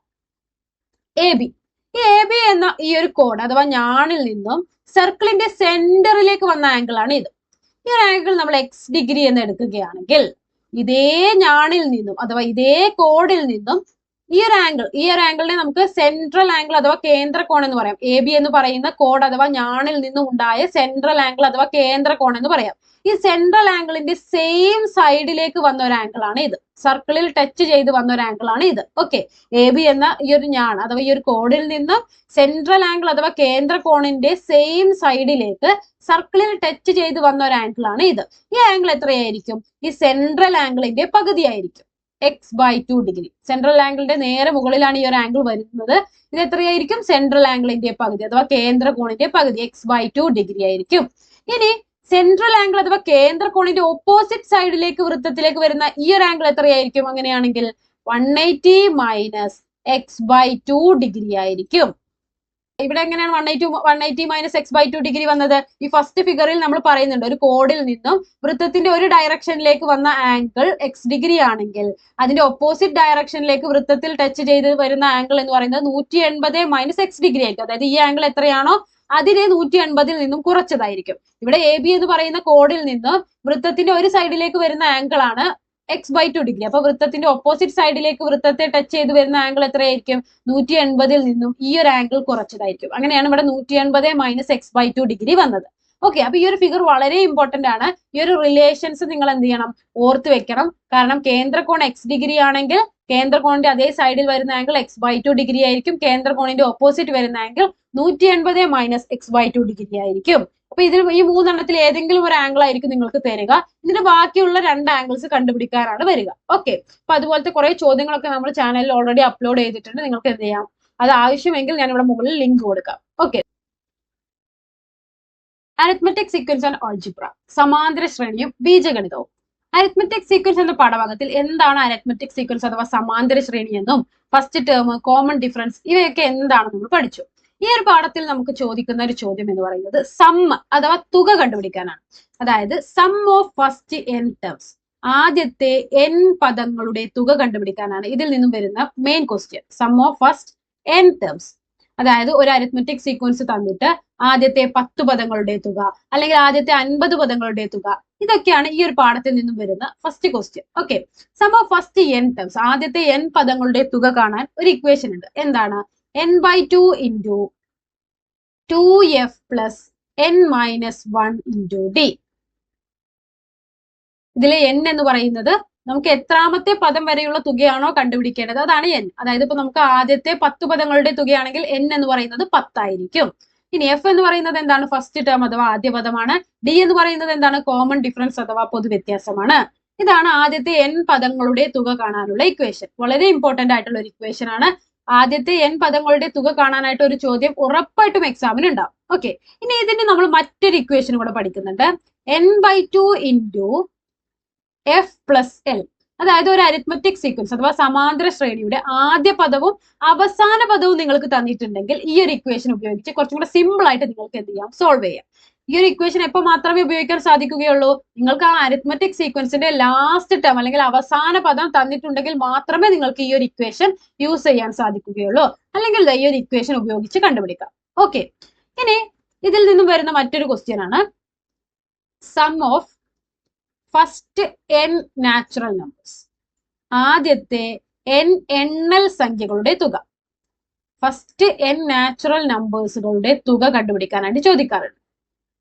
എ ബി. ഈ എ ബി എന്ന ഈ ഒരു കോഡ് അഥവാ ഞാണിൽ നിന്നും സർക്കിളിന്റെ സെന്ററിലേക്ക് വന്ന ആംഗിൾ ആണ് ഇത്. ഈ ഒരു ആംഗിൾ നമ്മൾ എക്സ് ഡിഗ്രി എന്ന് എടുക്കുകയാണെങ്കിൽ ഇതേ ഞാണിൽ നിന്നും അഥവാ ഇതേ കോഡിൽ നിന്നും ഈ ഒരു ആംഗിളിനെ നമുക്ക് സെൻട്രൽ ആംഗിൾ അഥവാ കേന്ദ്രകോൺ എന്ന് പറയാം. എ ബി എന്ന് പറയുന്ന കോഡ് അഥവാ ഞാണിൽ നിന്നും ഉണ്ടായ സെൻട്രൽ ആംഗിൾ അഥവാ കേന്ദ്രകോൺ എന്ന് പറയാം. ഈ സെൻട്രൽ ആംഗിളിന്റെ സെയിം സൈഡിലേക്ക് വന്ന ഒരു ആംഗിൾ ആണ് ഇത്. സർക്കിളിൽ ടച്ച് ചെയ്ത് വന്ന ഒരു ആംഗിൾ ആണ് ഇത്. ഓക്കെ, എ ബി എന്ന ഈ ഒരു ഞാൻ അഥവാ ഈ ഒരു കോഡിൽ നിന്നും സെൻട്രൽ ആംഗിൾ അഥവാ കേന്ദ്രകോണിന്റെ സെയിം സൈഡിലേക്ക് സർക്കിളിൽ ടച്ച് ചെയ്ത് വന്ന ഒരു ആംഗിൾ ആണ് ഇത്. ഈ ആംഗിൾ എത്രയായിരിക്കും? ഈ സെൻട്രൽ ആംഗിളിന്റെ പകുതിയായിരിക്കും, x/2 ഡിഗ്രി. സെൻട്രൽ ആംഗിളിന്റെ നേരെ മുകളിലാണ് ഈ ഒരു ആംഗിൾ വരുന്നത്. ഇത് എത്രയായിരിക്കും? സെൻട്രൽ ആംഗിളിന്റെ പകുതി അഥവാ കേന്ദ്രകോണിന്റെ പകുതി, x/2 ഡിഗ്രി ആയിരിക്കും. ഇനി സെൻട്രൽ ആംഗിൾ അഥവാ കേന്ദ്രകോണിന്റെ ഓപ്പോസിറ്റ് സൈഡിലേക്ക് വൃത്തത്തിലേക്ക് വരുന്ന ഈ ഒരു ആംഗിൾ എത്രയായിരിക്കും? അങ്ങനെയാണെങ്കിൽ 180 മൈനസ് x/2 ഡിഗ്രി ആയിരിക്കും. ഇവിടെ എങ്ങനെയാണ് 180 മൈനസ് x/2 ഡിഗ്രി വന്നത്? ഈ ഫസ്റ്റ് ഫിഗറിൽ നമ്മൾ പറയുന്നുണ്ട് ഒരു കോഡിൽ നിന്നും വൃത്തത്തിന്റെ ഒരു ഡയറക്ഷനിലേക്ക് വന്ന ആംഗിൾ എക്സ് ഡിഗ്രി ആണെങ്കിൽ അതിന്റെ ഓപ്പോസിറ്റ് ഡയറക്ഷനിലേക്ക് വൃത്തത്തിൽ ടച്ച് ചെയ്ത് വരുന്ന ആംഗിൾ എന്ന് പറയുന്നത് 180 മൈനസ് എക്സ് ഡിഗ്രി ആയിരിക്കും. അതായത് ഈ ആംഗിൾ എത്രയാണോ അതിനെ 180 നിന്നും കുറച്ചതായിരിക്കും. ഇവിടെ എ ബി എന്ന് പറയുന്ന കോഡിൽ നിന്ന് വൃത്തത്തിന്റെ ഒരു സൈഡിലേക്ക് വരുന്ന ആംഗിൾ ആണ് x/2 ഡിഗ്രി. അപ്പൊ വൃത്തത്തിന്റെ ഓപ്പോസിറ്റ് സൈഡിലേക്ക് വൃത്തത്തെ ടച്ച് ചെയ്ത് വരുന്ന ആംഗിൾ എത്രയായിരിക്കും? 180 നിന്നും ഈ ഒരു ആംഗിൾ കുറച്ചതായിരിക്കും. അങ്ങനെയാണ് ഇവിടെ 180 മൈനസ് x/2 ഡിഗ്രി വന്നത്. ഓക്കെ, അപ്പൊ ഈ ഒരു ഫിഗർ വളരെ ഇമ്പോർട്ടന്റ് ആണ്. ഈ ഒരു റിലേഷൻസ് നിങ്ങൾ എന്ത് ചെയ്യണം? ഓർത്ത് വെക്കണം. കാരണം കേന്ദ്രകോൺ എക്സ് ഡിഗ്രി ആണെങ്കിൽ കേന്ദ്രകോണിന്റെ അതേ സൈഡിൽ വരുന്ന ആംഗിൾ x/2 ഡിഗ്രി ആയിരിക്കും. കേന്ദ്രകോണിന്റെ ഓപ്പോസിറ്റ് വരുന്ന ആംഗിൾ 180 മൈനസ് x/2 ഡിഗ്രി ആയിരിക്കും. അപ്പൊ ഇതിൽ ഈ മൂന്നെണ്ണത്തിൽ ഏതെങ്കിലും ഒരു ആംഗിൾ ആയിരിക്കും നിങ്ങൾക്ക് തരിക. ഇതിന്റെ ബാക്കിയുള്ള 2 ആംഗിൾസ് കണ്ടുപിടിക്കാനാണ് വരിക. ഓക്കെ, അപ്പൊ അതുപോലത്തെ കുറെ ചോദ്യങ്ങളൊക്കെ നമ്മൾ ചാനലിൽ ഓൾറെഡി അപ്ലോഡ് ചെയ്തിട്ടുണ്ട്. നിങ്ങൾക്ക് എന്ത് ചെയ്യാം? അത് ആവശ്യമെങ്കിൽ ഞാൻ ഇവിടെ മുകളിൽ ലിങ്ക് കൊടുക്കാം. Okay, arithmetic sequence and algebra, സമാന്തര ശ്രേണിയും ബീജഗണിതവും. അരിത്മെറ്റിക് സീക്വൻസ് എന്ന പാഠഭാഗത്തിൽ എന്താണ് അരിത്മെറ്റിക് സീക്വൻസ് അഥവാ സമാന്തര ശ്രേണി എന്നും ഫസ്റ്റ് ടേം, കോമൺ ഡിഫറൻസ് ഇവയൊക്കെ എന്താണെന്ന് നമ്മൾ പഠിച്ചു. ഈ ഒരു പാഠത്തിൽ നമുക്ക് ചോദിക്കുന്ന ഒരു ചോദ്യം എന്ന് പറയുന്നത് സം അഥവാ തുക കണ്ടുപിടിക്കാനാണ്. അതായത് sum of first n terms, ആദ്യത്തെ n പദങ്ങളുടെ തുക കണ്ടുപിടിക്കാനാണ് ഇതിൽ നിന്നും വരുന്ന main question. Sum of first n terms, അതായത് ഒരു അരിത്മെറ്റിക് സീക്വൻസ് തന്നിട്ട് ആദ്യത്തെ 10 പദങ്ങളുടെ തുക അല്ലെങ്കിൽ ആദ്യത്തെ 50 പദങ്ങളുടെ തുക, ഇതൊക്കെയാണ് ഈ ഒരു പാഠത്തിൽ നിന്നും വരുന്ന first question. Okay, sum of first n terms, ആദ്യത്തെ n പദങ്ങളുടെ തുക കാണാൻ ഒരു ഇക്വേഷൻ ഉണ്ട്. എന്താണ്? n/2 into 2f plus n-1 into d. ഇതിലെ n എന്ന് പറയുന്നത് നമുക്ക് എത്രാമത്തെ പദം വരെയുള്ള തുകയാണോ കണ്ടുപിടിക്കേണ്ടത് അതാണ് n. അതായത് ഇപ്പൊ നമുക്ക് ആദ്യത്തെ 10 പദങ്ങളുടെ തുകയാണെങ്കിൽ n എന്ന് പറയുന്നത് 10 ആയിരിക്കും. ഇനി എഫ് എന്ന് പറയുന്നത് എന്താണ്? ഫസ്റ്റ് ടേം അഥവാ ആദ്യ പദമാണ്. ഡി എന്ന് പറയുന്നത് എന്താണ്? കോമൺ ഡിഫറൻസ് അഥവാ പൊതുവ്യത്യാസമാണ്. ഇതാണ് ആദ്യത്തെ n പദങ്ങളുടെ തുക കാണാനുള്ള ഇക്വേഷൻ. വളരെ ഇമ്പോർട്ടന്റ് ആയിട്ടുള്ള ഒരു ഇക്വേഷൻ ആണ്. ആദ്യത്തെ n പദങ്ങളുടെ തുക കാണാനായിട്ട് ഒരു ചോദ്യം ഉറപ്പായിട്ടും എക്സാമിന് ഉണ്ടാവും. ഓക്കെ, ഇനി ഇതിന് നമ്മൾ മറ്റൊരു ഇക്വേഷൻ കൂടെ പഠിക്കുന്നുണ്ട്. n/2 into f plus l. അതായത് ഒരു അരിത്മെറ്റിക് സീക്വൻസ് അഥവാ സമാന്തര ശ്രേണിയുടെ ആദ്യ പദവും അവസാന പദവും നിങ്ങൾക്ക് തന്നിട്ടുണ്ടെങ്കിൽ ഈ ഒരു ഇക്വേഷൻ ഉപയോഗിച്ച് കുറച്ചും കൂടെ സിമ്പിൾ ആയിട്ട് നിങ്ങൾക്ക് എന്ത് ചെയ്യാം? സോൾവ് ചെയ്യാം. ഈ ഒരു ഇക്വേഷൻ എപ്പോൾ മാത്രമേ ഉപയോഗിക്കാൻ സാധിക്കുകയുള്ളൂ? നിങ്ങൾക്ക് ആ അരിത്മെറ്റിക് സീക്വൻസിന്റെ ലാസ്റ്റ് ടേം അല്ലെങ്കിൽ അവസാന പദം തന്നിട്ടുണ്ടെങ്കിൽ മാത്രമേ നിങ്ങൾക്ക് ഈ ഒരു ഇക്വേഷൻ യൂസ് ചെയ്യാൻ സാധിക്കുകയുള്ളൂ. അല്ലെങ്കിൽ ഈ ഒരു ഇക്വേഷൻ ഉപയോഗിച്ച് കണ്ടുപിടിക്കാം. ഓക്കെ, ഇനി ഇതിൽ നിന്നും വരുന്ന മറ്റൊരു ക്വസ്റ്റ്യൻ ആണ് sum of first n natural numbers, ആദ്യത്തെ n എണ്ണൽ സംഖ്യകളുടെ തുക. ഫസ്റ്റ് n നാച്ചുറൽ നമ്പേഴ്സുകളുടെ തുക കണ്ടുപിടിക്കാനായിട്ട് ചോദിക്കാറുണ്ട്.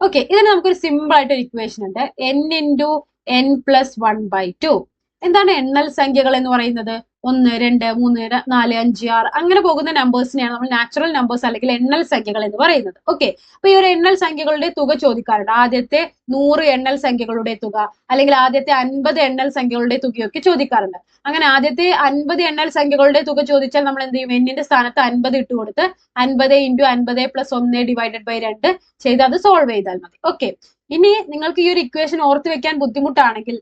ഓക്കെ, ഇതിന് നമുക്കൊരു സിമ്പിൾ ആയിട്ട് ഒരു ഇക്വേഷൻ ഉണ്ട്. n into n plus 1/2. എന്താണ് എണ്ണൽ സംഖ്യകൾ എന്ന് പറയുന്നത്? 1, 2, 3, 4, 5, 6 അങ്ങനെ പോകുന്ന നമ്പേഴ്സിനെയാണ് നമ്മൾ നാച്ചുറൽ നമ്പേഴ്സ് അല്ലെങ്കിൽ എണ്ണൽ സംഖ്യകൾ എന്ന് പറയുന്നത്. ഓക്കെ, അപ്പൊ ഈ ഒരു എണ്ണൽ സംഖ്യകളുടെ തുക ചോദിക്കാറുണ്ട്. ആദ്യത്തെ 100 എണ്ണൽ സംഖ്യകളുടെ തുക അല്ലെങ്കിൽ ആദ്യത്തെ 50 എണ്ണൽ സംഖ്യകളുടെ തുകയൊക്കെ ചോദിക്കാറുണ്ട്. അങ്ങനെ ആദ്യത്തെ 50 എണ്ണൽ സംഖ്യകളുടെ തുക ചോദിച്ചാൽ നമ്മൾ എന്ത് ചെയ്യും? എന്നിന്റെ സ്ഥാനത്ത് 50 ഇട്ട് കൊടുത്ത് 50 × 50 + 1 / 2 ചെയ്ത് അത് സോൾവ് ചെയ്താൽ മതി. ഓക്കെ, ഇനി നിങ്ങൾക്ക് ഈ ഒരു ഇക്വേഷൻ ഓർത്ത് വെക്കാൻ ബുദ്ധിമുട്ടാണെങ്കിൽ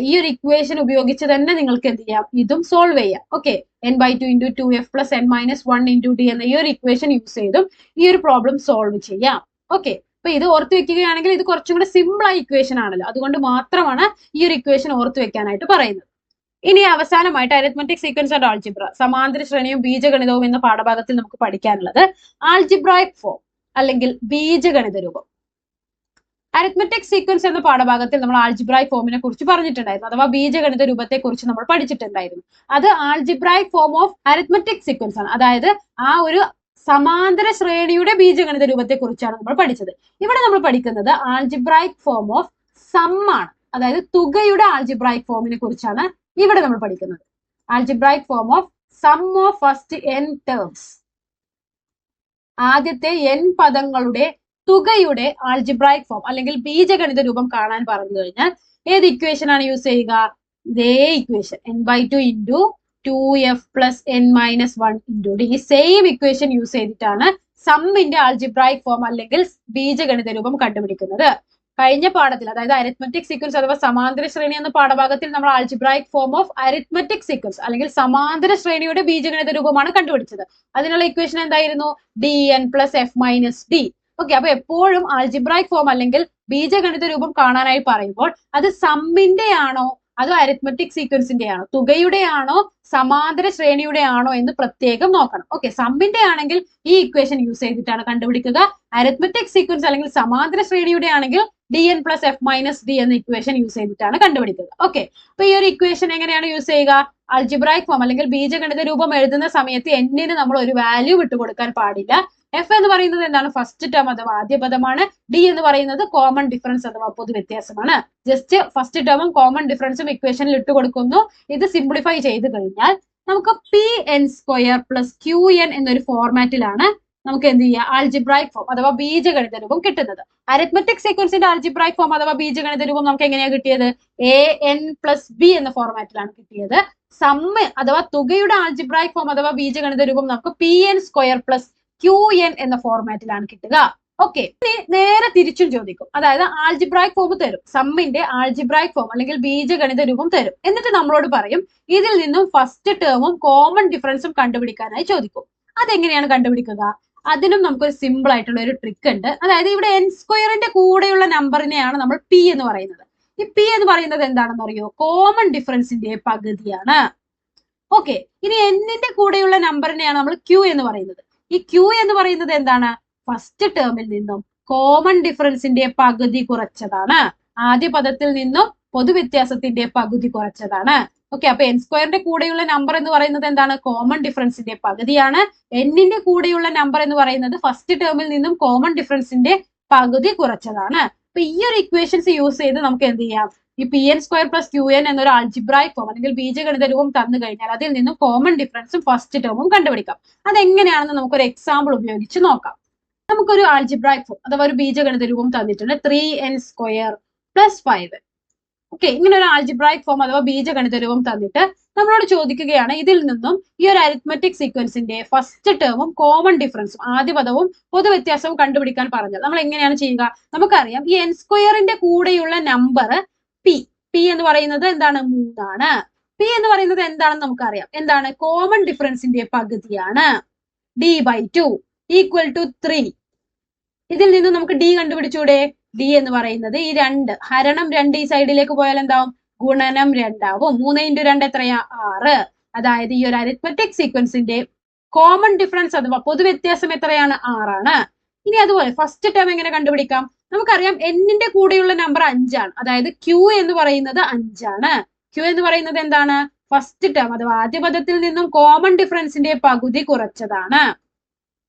ഈ ഒരു ഇക്വേഷൻ ഉപയോഗിച്ച് തന്നെ നിങ്ങൾക്ക് എന്ത് ചെയ്യാം? ഇതും സോൾവ് ചെയ്യാം. Okay, n/2 × 2f + n - 1 × d എന്ന ഈ ഒരു ഇക്വേഷൻ യൂസ് ചെയ്തും ഈ ഒരു പ്രോബ്ലം സോൾവ് ചെയ്യാം. ഓക്കെ, അപ്പൊ ഇത് ഓർത്ത് വെക്കുകയാണെങ്കിൽ ഇത് കുറച്ചും കൂടെ സിമ്പിൾ ആയ ഇക്വേഷൻ ആണല്ലോ, അതുകൊണ്ട് മാത്രമാണ് ഈ ഒരു ഇക്വേഷൻ ഓർത്ത് വെക്കാനായിട്ട് പറയുന്നത്. ഇനി അവസാനമായിട്ട് അരിത്മെറ്റിക് സീക്വൻസ് ആൻഡ് ആൾജിബ്ര, സമാന്തര ശ്രേണിയും ബീജഗണിതവും എന്ന പാഠഭാഗത്തിൽ നമുക്ക് പഠിക്കാനുള്ളത് ആൾജിബ്രായിക് ഫോം അല്ലെങ്കിൽ ബീജഗണിത രൂപം. അരിത്മെറ്റിക് സീക്വൻസ് എന്ന പാഠഭാഗത്തിൽ നമ്മൾ ആൾജിബ്രായിക് ഫോമിനെ കുറിച്ച് പറഞ്ഞിട്ടുണ്ടായിരുന്നു, അഥവാ ബീജഗണിത രൂപത്തെ കുറിച്ച് നമ്മൾ പഠിച്ചിട്ടുണ്ടായിരുന്നു. അത് algebraic form of arithmetic sequence ആണ്, അതായത് ആ ഒരു സമാന്തര ശ്രേണിയുടെ ബീജഗണിത രൂപത്തെ കുറിച്ചാണ് നമ്മൾ പഠിച്ചത്. ഇവിടെ നമ്മൾ പഠിക്കുന്നത് ആൾജിബ്രായിക് ഫോം ഓഫ് സം ആണ്, അതായത് തുകയുടെ ആൾജിബ്രായിക് ഫോമിനെ കുറിച്ചാണ് ഇവിടെ നമ്മൾ പഠിക്കുന്നത്. Algebraic form of sum of first n terms, ആദ്യത്തെ n പദങ്ങളുടെ തുകയുടെ ആൾജിബ്രായിക് ഫോം അല്ലെങ്കിൽ ബീജഗണിത രൂപം കാണാൻ പറഞ്ഞു കഴിഞ്ഞാൽ ഏത് ഇക്വേഷൻ ആണ് യൂസ് ചെയ്യുക? ഇതേ equation n/2 × 2f + n - 1 × d, ഈ സെയിം ഇക്വേഷൻ യൂസ് ചെയ്തിട്ടാണ് സമ്മിന്റെ ആൾജിബ്രായിക് ഫോം അല്ലെങ്കിൽ ബീജഗണിത രൂപം കണ്ടുപിടിക്കുന്നത്. കഴിഞ്ഞ പാഠത്തിൽ, അതായത് അരിത്മെറ്റിക് സീക്വൻസ് അഥവാ സമാന്തര ശ്രേണി എന്ന പാഠഭാഗത്തിൽ നമ്മൾ algebraic form of arithmetic sequence അല്ലെങ്കിൽ സമാന്തര ശ്രേണിയുടെ ബീജഗണിത രൂപമാണ് കണ്ടുപിടിച്ചത്. അതിനുള്ള ഇക്വേഷൻ എന്തായിരുന്നു? dn + f - d. ഓക്കെ, അപ്പൊ എപ്പോഴും ആൾജിബ്രായിക് ഫോം അല്ലെങ്കിൽ ബീജഗണിത രൂപം കാണാനായി പറയുമ്പോൾ അത് സമ്മിന്റെ ആണോ അതോ അരിത്മെറ്റിക് സീക്വൻസിന്റെ ആണോ, തുകയുടെ ആണോ സമാന്തര ശ്രേണിയുടെ ആണോ എന്ന് പ്രത്യേകം നോക്കണം. ഓക്കെ, സമ്മിന്റെ ആണെങ്കിൽ ഈ ഇക്വേഷൻ യൂസ് ചെയ്തിട്ടാണ് കണ്ടുപിടിക്കുക. അരിത്മെറ്റിക് സീക്വൻസ് അല്ലെങ്കിൽ സമാന്തര ശ്രേണിയുടെ ആണെങ്കിൽ dn + f - d എന്ന ഇക്വേഷൻ യൂസ് ചെയ്തിട്ടാണ് കണ്ടുപിടിക്കുക. ഓക്കെ, അപ്പൊ ഈ ഒരു ഇക്വേഷൻ എങ്ങനെയാണ് യൂസ് ചെയ്യുക? ആൾജിബ്രായിക് ഫോം അല്ലെങ്കിൽ ബീജഗണിത രൂപം എഴുതുന്ന സമയത്ത് n-ന് നമ്മൾ ഒരു വാല്യൂ വിട്ടുകൊടുക്കാൻ പാടില്ല. f എന്ന് പറയുന്നത് എന്താണ്? ഫസ്റ്റ് ടേം അഥവാ ആദ്യ പദമാണ്. d എന്ന് പറയുന്നത് കോമൺ ഡിഫറൻസ് അഥവാ പൊതുവ്യത്യാസമാണ്. ജസ്റ്റ് ഫസ്റ്റ് ടേമും കോമൺ ഡിഫറൻസും ഇക്വേഷനിൽ ഇട്ട് കൊടുക്കുന്നു. ഇത് സിംപ്ലിഫൈ ചെയ്ത് കഴിഞ്ഞാൽ നമുക്ക് pn² + qn എന്നൊരു ഫോർമാറ്റിലാണ് നമുക്ക് എന്ത് ചെയ്യുക? ആൾജിബ്രായിക് ഫോം അഥവാ ബീജഗണിത രൂപം കിട്ടുന്നത്. അരിത്മെറ്റിക് സീക്വൻസിന്റെ ആൾജിബ്രായിക് ഫോം അഥവാ ബീജഗണിത രൂപം നമുക്ക് എങ്ങനെയാണ് കിട്ടിയത്? an + b എന്ന ഫോർമാറ്റിലാണ് കിട്ടിയത്. സമ്മ് അഥവാ തുകയുടെ ആൾജിബ്രായിക് ഫോം അഥവാ ബീജഗണിത രൂപം നമുക്ക് pn² + qn എന്ന ഫോർമാറ്റിലാണ് കിട്ടുക. ഓക്കെ, ഇനി നേരെ തിരിച്ചും ചോദിക്കും, അതായത് ആൾജിബ്രായിക് ഫോം തരും, സമ്മിന്റെ ആൾജിബ്രായിക് ഫോം അല്ലെങ്കിൽ ബീജഗണിത രൂപം തരും, എന്നിട്ട് നമ്മളോട് പറയും ഇതിൽ നിന്നും ഫസ്റ്റ് ടേമും കോമൺ ഡിഫറൻസും കണ്ടുപിടിക്കാനായി ചോദിക്കും. അതെങ്ങനെയാണ് കണ്ടുപിടിക്കുക? അതിനും നമുക്കൊരു സിമ്പിൾ ആയിട്ടുള്ള ഒരു ട്രിക്ക് ഉണ്ട്. അതായത് ഇവിടെ n² കൂടെയുള്ള നമ്പറിനെയാണ് നമ്മൾ p എന്ന് പറയുന്നത്. ഈ p എന്ന് പറയുന്നത് എന്താണെന്ന് അറിയോ? കോമൺ ഡിഫറൻസിന്റെ പകുതിയാണ്. ഓക്കെ, ഇനി n-ന്റെ കൂടെയുള്ള നമ്പറിനെയാണ് നമ്മൾ q എന്ന് പറയുന്നത്. ഈ q എന്ന് പറയുന്നത് എന്താണ്? ഫസ്റ്റ് ടേമിൽ നിന്നും കോമൺ ഡിഫറൻസിന്റെ പകുതി കുറച്ചതാണ്, ആദ്യ പദത്തിൽ നിന്നും പൊതുവ്യത്യാസത്തിന്റെ പകുതി കുറച്ചതാണ്. ഓക്കെ, അപ്പൊ n² കൂടെയുള്ള നമ്പർ എന്ന് പറയുന്നത് എന്താണ്? കോമൺ ഡിഫറൻസിന്റെ പകുതിയാണ്. n-ന്റെ കൂടെയുള്ള നമ്പർ എന്ന് പറയുന്നത് ഫസ്റ്റ് ടേമിൽ നിന്നും കോമൺ ഡിഫറൻസിന്റെ പകുതി കുറച്ചതാണ്. അപ്പൊ ഈ ഒരു ഇക്വേഷൻസ് യൂസ് ചെയ്ത് നമുക്ക് എന്ത് ചെയ്യാം? ഈ pn² + qn എന്നൊരു ആൾജിബ്രായിക് ഫോം അല്ലെങ്കിൽ ബീജഗണിത രൂപം തന്നു കഴിഞ്ഞാൽ അതിൽ നിന്നും കോമൺ ഡിഫറൻസും ഫസ്റ്റ് ടേമും കണ്ടുപിടിക്കാം. അതെങ്ങനെയാണെന്ന് നമുക്കൊരു എക്സാമ്പിൾ ഉപയോഗിച്ച് നോക്കാം. നമുക്കൊരു ആൾജിബ്രായിക് ഫോം അഥവാ ഒരു ബീജഗണിത രൂപം തന്നിട്ടുണ്ട് 3n² + 5. ഓക്കെ, ഇങ്ങനെ ഒരു ആൾജിബ്രായിക് ഫോം അഥവാ ബീജഗണിത രൂപം തന്നിട്ട് നമ്മളോട് ചോദിക്കുകയാണ് ഇതിൽ നിന്നും ഈ ഒരു അരിത്മെറ്റിക് സീക്വൻസിന്റെ ഫസ്റ്റ് ടേമും കോമൺ ഡിഫറൻസും ആദ്യ പദവും പൊതുവ്യത്യാസവും കണ്ടുപിടിക്കാൻ പറഞ്ഞാൽ നമ്മൾ എങ്ങനെയാണ് ചെയ്യുക? നമുക്കറിയാം ഈ n² കൂടെയുള്ള നമ്പർ p എന്ന് പറയുന്നത് എന്താണ്? 3 ആണ്. p എന്ന് പറയുന്നത് എന്താണെന്ന് നമുക്കറിയാം. എന്താണ്? കോമൺ ഡിഫറൻസിന്റെ പകുതിയാണ്. d/2 = 3. ഇതിൽ നിന്ന് നമുക്ക് d കണ്ടുപിടിച്ചൂടെ? d എന്ന് പറയുന്നത് ഈ 2 ഹരണം 2 ഈ സൈഡിലേക്ക് പോയാൽ എന്താവും? ഗുണനം 2 ആവും. 3 × 2 എത്രയാ? 6. അതായത് ഈ ഒരു അരിത്മെറ്റിക് സീക്വൻസിന്റെ കോമൺ ഡിഫറൻസ് അഥവാ പൊതുവ്യത്യാസം എത്രയാണ്? 6 ആണ്. ഇനി അതുപോലെ ഫസ്റ്റ് ടേം എങ്ങനെ കണ്ടുപിടിക്കാം? നമുക്കറിയാം n-ന്റെ കൂടെയുള്ള നമ്പർ 5 ആണ്, അതായത് q എന്ന് പറയുന്നത് 5 ആണ്. q എന്ന് പറയുന്നത് എന്താണ്? ഫസ്റ്റ് ടേം അഥവാ ആദ്യ പദത്തിൽ നിന്നും കോമൺ ഡിഫറൻസിന്റെ പകുതി കുറച്ചതാണ്.